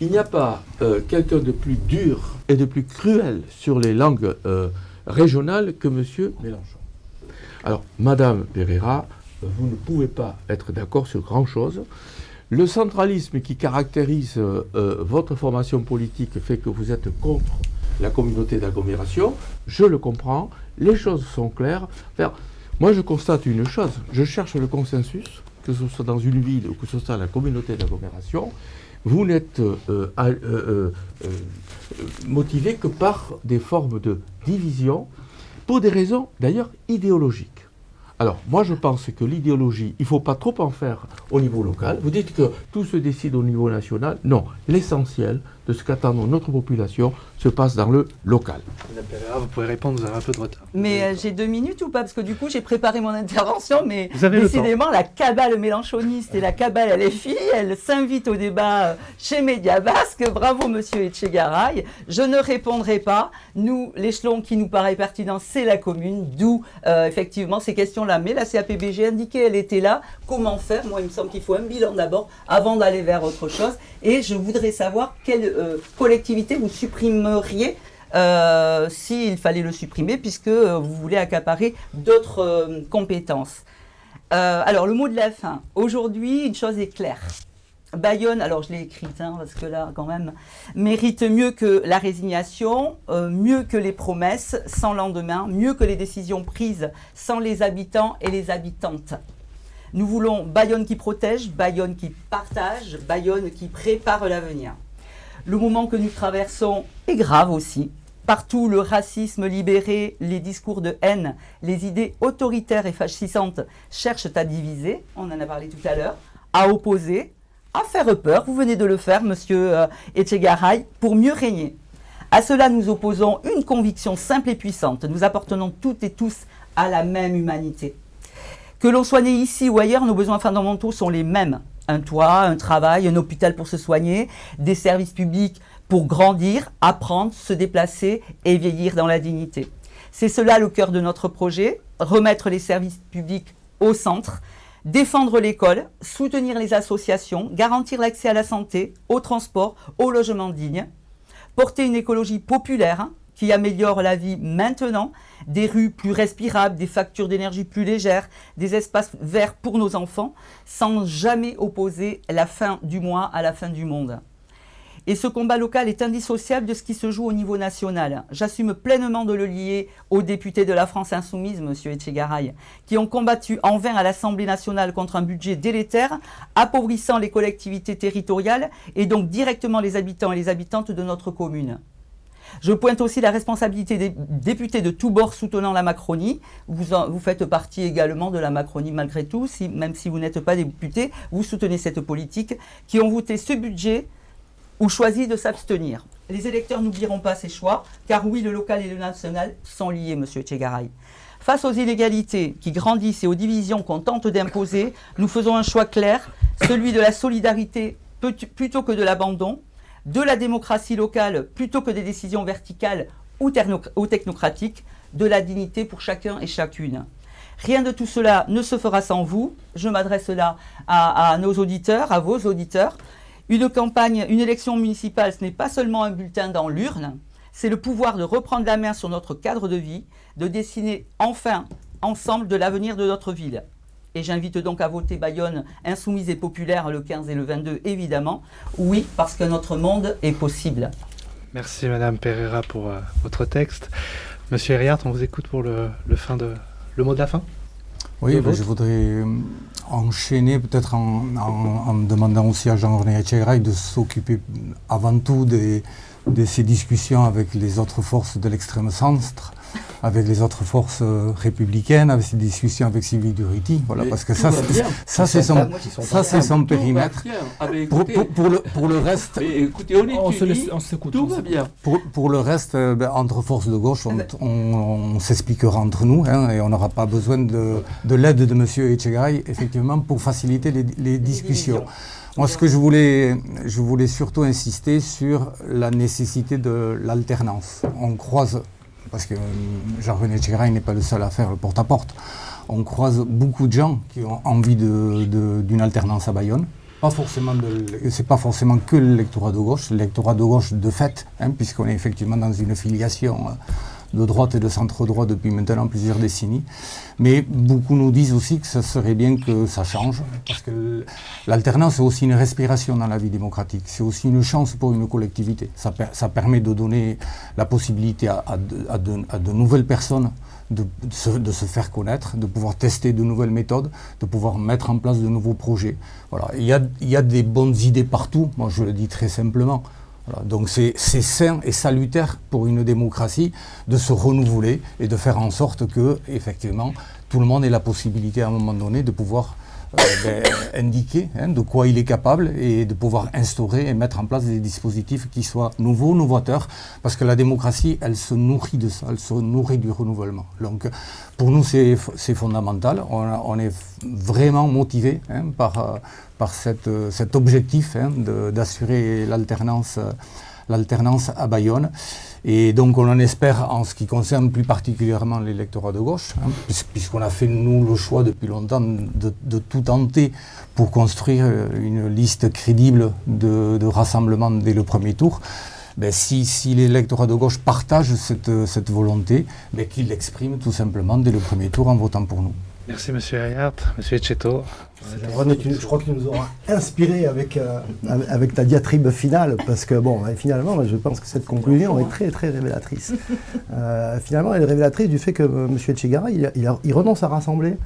il n'y a pas quelqu'un de plus dur et de plus cruel sur les langues régionales que M. Mélenchon. Alors, Madame Pereira, vous ne pouvez pas être d'accord sur grand-chose. Le centralisme qui caractérise votre formation politique fait que vous êtes contre la communauté d'agglomération. Je le comprends, les choses sont claires. Enfin, moi, je constate une chose, je cherche le consensus, que ce soit dans une ville ou que ce soit dans la communauté d'agglomération. Vous n'êtes motivé que par des formes de division, pour des raisons d'ailleurs idéologiques. Alors, moi je pense que l'idéologie, il ne faut pas trop en faire au niveau local. Vous dites que tout se décide au niveau national. Non, l'essentiel de ce qu'attend notre population se passe dans le local. Madame Pereira, vous pouvez répondre, vous avez un peu de retard. Mais j'ai 2 minutes ou pas? Parce que du coup, j'ai préparé mon intervention, mais Vous avez le décidément, la cabale mélenchoniste et la cabale LFI, elle s'invite au débat chez Média Basque. Bravo, monsieur Etchegaray. Je ne répondrai pas. Nous, l'échelon qui nous paraît pertinent, c'est la commune, d'où effectivement ces questions-là. Mais la CAPBG indiquait, elle était là. Comment faire? Moi, il me semble qu'il faut un bilan d'abord, avant d'aller vers autre chose. Et je voudrais savoir quelle collectivité vous supprimeriez s'il fallait le supprimer, puisque vous voulez accaparer d'autres compétences. Alors, le mot de la fin. Aujourd'hui, une chose est claire. Bayonne, alors je l'ai écrite, parce que là, quand même, mérite mieux que la résignation, mieux que les promesses sans lendemain, mieux que les décisions prises sans les habitants et les habitantes. Nous voulons Bayonne qui protège, Bayonne qui partage, Bayonne qui prépare l'avenir. Le moment que nous traversons est grave aussi. Partout, le racisme libéré, les discours de haine, les idées autoritaires et fascisantes cherchent à diviser, on en a parlé tout à l'heure, à opposer, à faire peur. Vous venez de le faire, monsieur Etchegaray, pour mieux régner. À cela, nous opposons une conviction simple et puissante. Nous appartenons toutes et tous à la même humanité. Que l'on soit né ici ou ailleurs, nos besoins fondamentaux sont les mêmes. Un toit, un travail, un hôpital pour se soigner, des services publics pour grandir, apprendre, se déplacer et vieillir dans la dignité. C'est cela le cœur de notre projet, remettre les services publics au centre, défendre l'école, soutenir les associations, garantir l'accès à la santé, au transport, au logement digne, porter une écologie populaire qui améliore la vie maintenant, des rues plus respirables, des factures d'énergie plus légères, des espaces verts pour nos enfants, sans jamais opposer la fin du mois à la fin du monde. Et ce combat local est indissociable de ce qui se joue au niveau national. J'assume pleinement de le lier aux députés de la France Insoumise, monsieur Etchegaray, qui ont combattu en vain à l'Assemblée nationale contre un budget délétère, appauvrissant les collectivités territoriales et donc directement les habitants et les habitantes de notre commune. Je pointe aussi la responsabilité des députés de tous bords soutenant la Macronie. Vous faites partie également de la Macronie malgré tout, même si vous n'êtes pas député, vous soutenez cette politique, qui ont voté ce budget ou choisi de s'abstenir. Les électeurs n'oublieront pas ces choix, car oui, le local et le national sont liés, monsieur Etchegaray. Face aux inégalités qui grandissent et aux divisions qu'on tente d'imposer, nous faisons un choix clair, celui de la solidarité plutôt que de l'abandon, de la démocratie locale plutôt que des décisions verticales ou technocratiques, de la dignité pour chacun et chacune. Rien de tout cela ne se fera sans vous. Je m'adresse là à nos auditeurs, à vos auditeurs. Une campagne, une élection municipale, ce n'est pas seulement un bulletin dans l'urne, c'est le pouvoir de reprendre la main sur notre cadre de vie, de dessiner enfin ensemble de l'avenir de notre ville. Et j'invite donc à voter Bayonne insoumise et populaire le 15 et le 22, évidemment. Oui, parce que notre monde est possible. Merci Madame Pereira pour votre texte. Monsieur Herriart, on vous écoute pour le mot de la fin. Oui, je voudrais enchaîner peut-être en demandant aussi à Jean-René Etchegaray de s'occuper avant tout de ces discussions avec les autres forces de l'extrême centre, avec les autres forces républicaines, avec ces discussions avec Sylvie Durruti, voilà, parce que ça c'est son périmètre. Pour le reste, écoutez, on s'écoute. Tout va bien. Pour le reste, entre forces de gauche, on s'expliquera entre nous, hein, et on n'aura pas besoin de l'aide de M. Etchegaray, effectivement, pour faciliter les discussions. Moi, ce que je voulais surtout insister sur la nécessité de l'alternance. On croise, parce que Jean-René Etchegaray n'est pas le seul à faire le porte-à-porte, on croise beaucoup de gens qui ont envie d'une alternance à Bayonne. C'est pas forcément que l'électorat de gauche de fait, hein, puisqu'on est effectivement dans une filiation de droite et de centre-droit depuis maintenant plusieurs décennies. Mais beaucoup nous disent aussi que ce serait bien que ça change, parce que l'alternance est aussi une respiration dans la vie démocratique. C'est aussi une chance pour une collectivité. Ça permet de donner la possibilité à de nouvelles personnes de se faire connaître, de pouvoir tester de nouvelles méthodes, de pouvoir mettre en place de nouveaux projets. Voilà. Il y a des bonnes idées partout, moi je le dis très simplement. Voilà. Donc c'est sain et salutaire pour une démocratie de se renouveler et de faire en sorte que, effectivement, tout le monde ait la possibilité à un moment donné de pouvoir indiquer de quoi il est capable et de pouvoir instaurer et mettre en place des dispositifs qui soient nouveaux, novateurs, parce que la démocratie, elle se nourrit de ça, elle se nourrit du renouvellement. Donc pour nous, c'est fondamental. On est vraiment motivés par cet objectif d'assurer l'alternance à Bayonne. Et donc on en espère, en ce qui concerne plus particulièrement l'électorat de gauche, puisqu'on a fait nous le choix depuis longtemps de tout tenter pour construire une liste crédible de rassemblement dès le premier tour. Si l'électorat de gauche partage cette volonté, qu'il l'exprime tout simplement dès le premier tour en votant pour nous. Merci M. Herriart. M. Etcheto. Je crois que tu nous auras inspiré avec ta diatribe finale, parce que finalement, je pense que cette conclusion est très très révélatrice. Finalement, elle est révélatrice du fait que M. Etchegaray, il renonce à rassembler.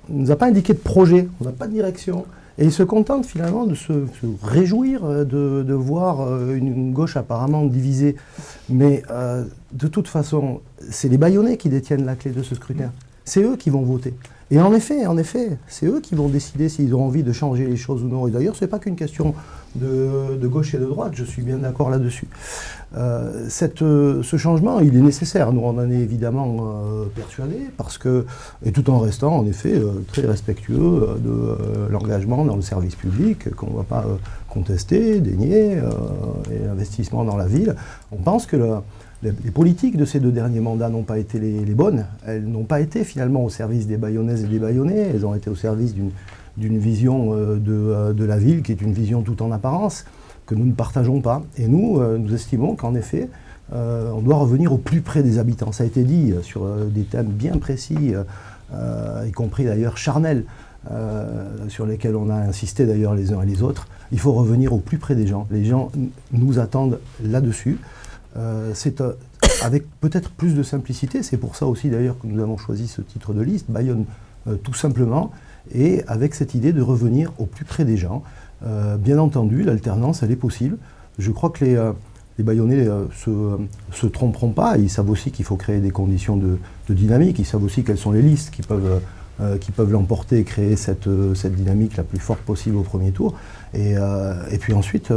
Il ne nous a pas indiqué de projet, on n'a pas de direction. Et il se contente finalement de se réjouir de voir une gauche apparemment divisée. Mais de toute façon, c'est les Bayonnais qui détiennent la clé de ce scrutin. C'est eux qui vont voter. Et en effet, c'est eux qui vont décider s'ils ont envie de changer les choses ou non. Et d'ailleurs, ce n'est pas qu'une question de gauche et de droite, je suis bien d'accord là-dessus. Ce changement, il est nécessaire. Nous, on en est évidemment persuadés, parce que, et tout en restant, en effet, très respectueux de l'engagement dans le service public, qu'on ne va pas contester, dénier, et l'investissement dans la ville. On pense que les politiques de ces 2 derniers mandats n'ont pas été les bonnes. Elles n'ont pas été finalement au service des Bayonnaises et des Bayonnais. Elles ont été au service d'une vision de la ville qui est une vision tout en apparence, que nous ne partageons pas. Et nous estimons qu'en effet, on doit revenir au plus près des habitants. Ça a été dit sur des thèmes bien précis, y compris d'ailleurs charnels, sur lesquels on a insisté d'ailleurs les uns et les autres. Il faut revenir au plus près des gens. Les gens nous attendent là-dessus. C'est avec peut-être plus de simplicité, c'est pour ça aussi d'ailleurs que nous avons choisi ce titre de liste, Bayonne tout simplement, et avec cette idée de revenir au plus près des gens. Bien entendu, l'alternance, elle est possible. Je crois que les Bayonnais se tromperont pas, ils savent aussi qu'il faut créer des conditions de dynamique, ils savent aussi quelles sont les listes qui peuvent l'emporter et créer cette dynamique la plus forte possible au premier tour. Et puis ensuite...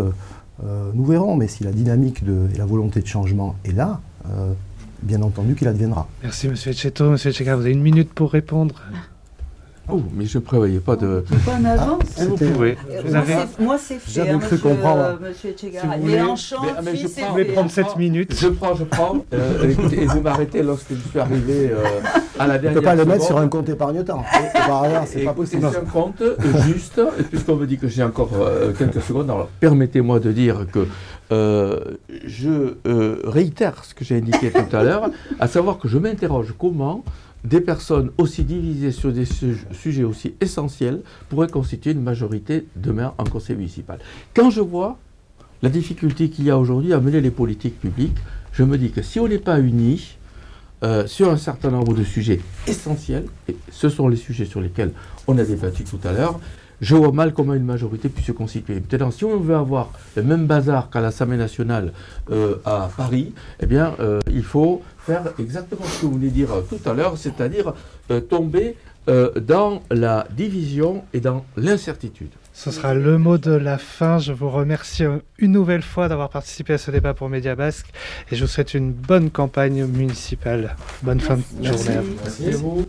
nous verrons, mais si la dynamique et la volonté de changement est là, bien entendu qu'il adviendra. Merci M. Etcheto. M. Etchegaray, vous avez 1 minute pour répondre. Oh, mais je ne prévoyais pas de... Pas en avance. Vous pouvez. Moi, c'est fait, J'avais cru comprendre. Monsieur Etchegaray. Si vous voulez, vous pouvez prendre 7 minutes. Je prends. Écoutez, et je vais m'arrêter lorsque je suis arrivé à la dernière. On ne peut pas le mettre seconde. sur un compte épargne-temps. C'est pas possible. C'est un compte juste, et puisqu'on me dit que j'ai encore quelques secondes, alors permettez-moi de dire que je réitère ce que j'ai indiqué tout à l'heure, à savoir que je m'interroge comment des personnes aussi divisées sur des sujets aussi essentiels pourraient constituer une majorité demain en conseil municipal. Quand je vois la difficulté qu'il y a aujourd'hui à mener les politiques publiques, je me dis que si on n'est pas unis sur un certain nombre de sujets essentiels, et ce sont les sujets sur lesquels on a débattu tout à l'heure, je vois mal comment une majorité puisse se constituer. Maintenant, si on veut avoir le même bazar qu'à l'Assemblée nationale à Paris, eh bien, il faut faire exactement ce que vous venez de dire tout à l'heure, c'est-à-dire tomber dans la division et dans l'incertitude. Ce sera le mot de la fin. Je vous remercie une nouvelle fois d'avoir participé à ce débat pour Média Basque et je vous souhaite une bonne campagne municipale. Bonne fin de journée à vous. Merci à vous.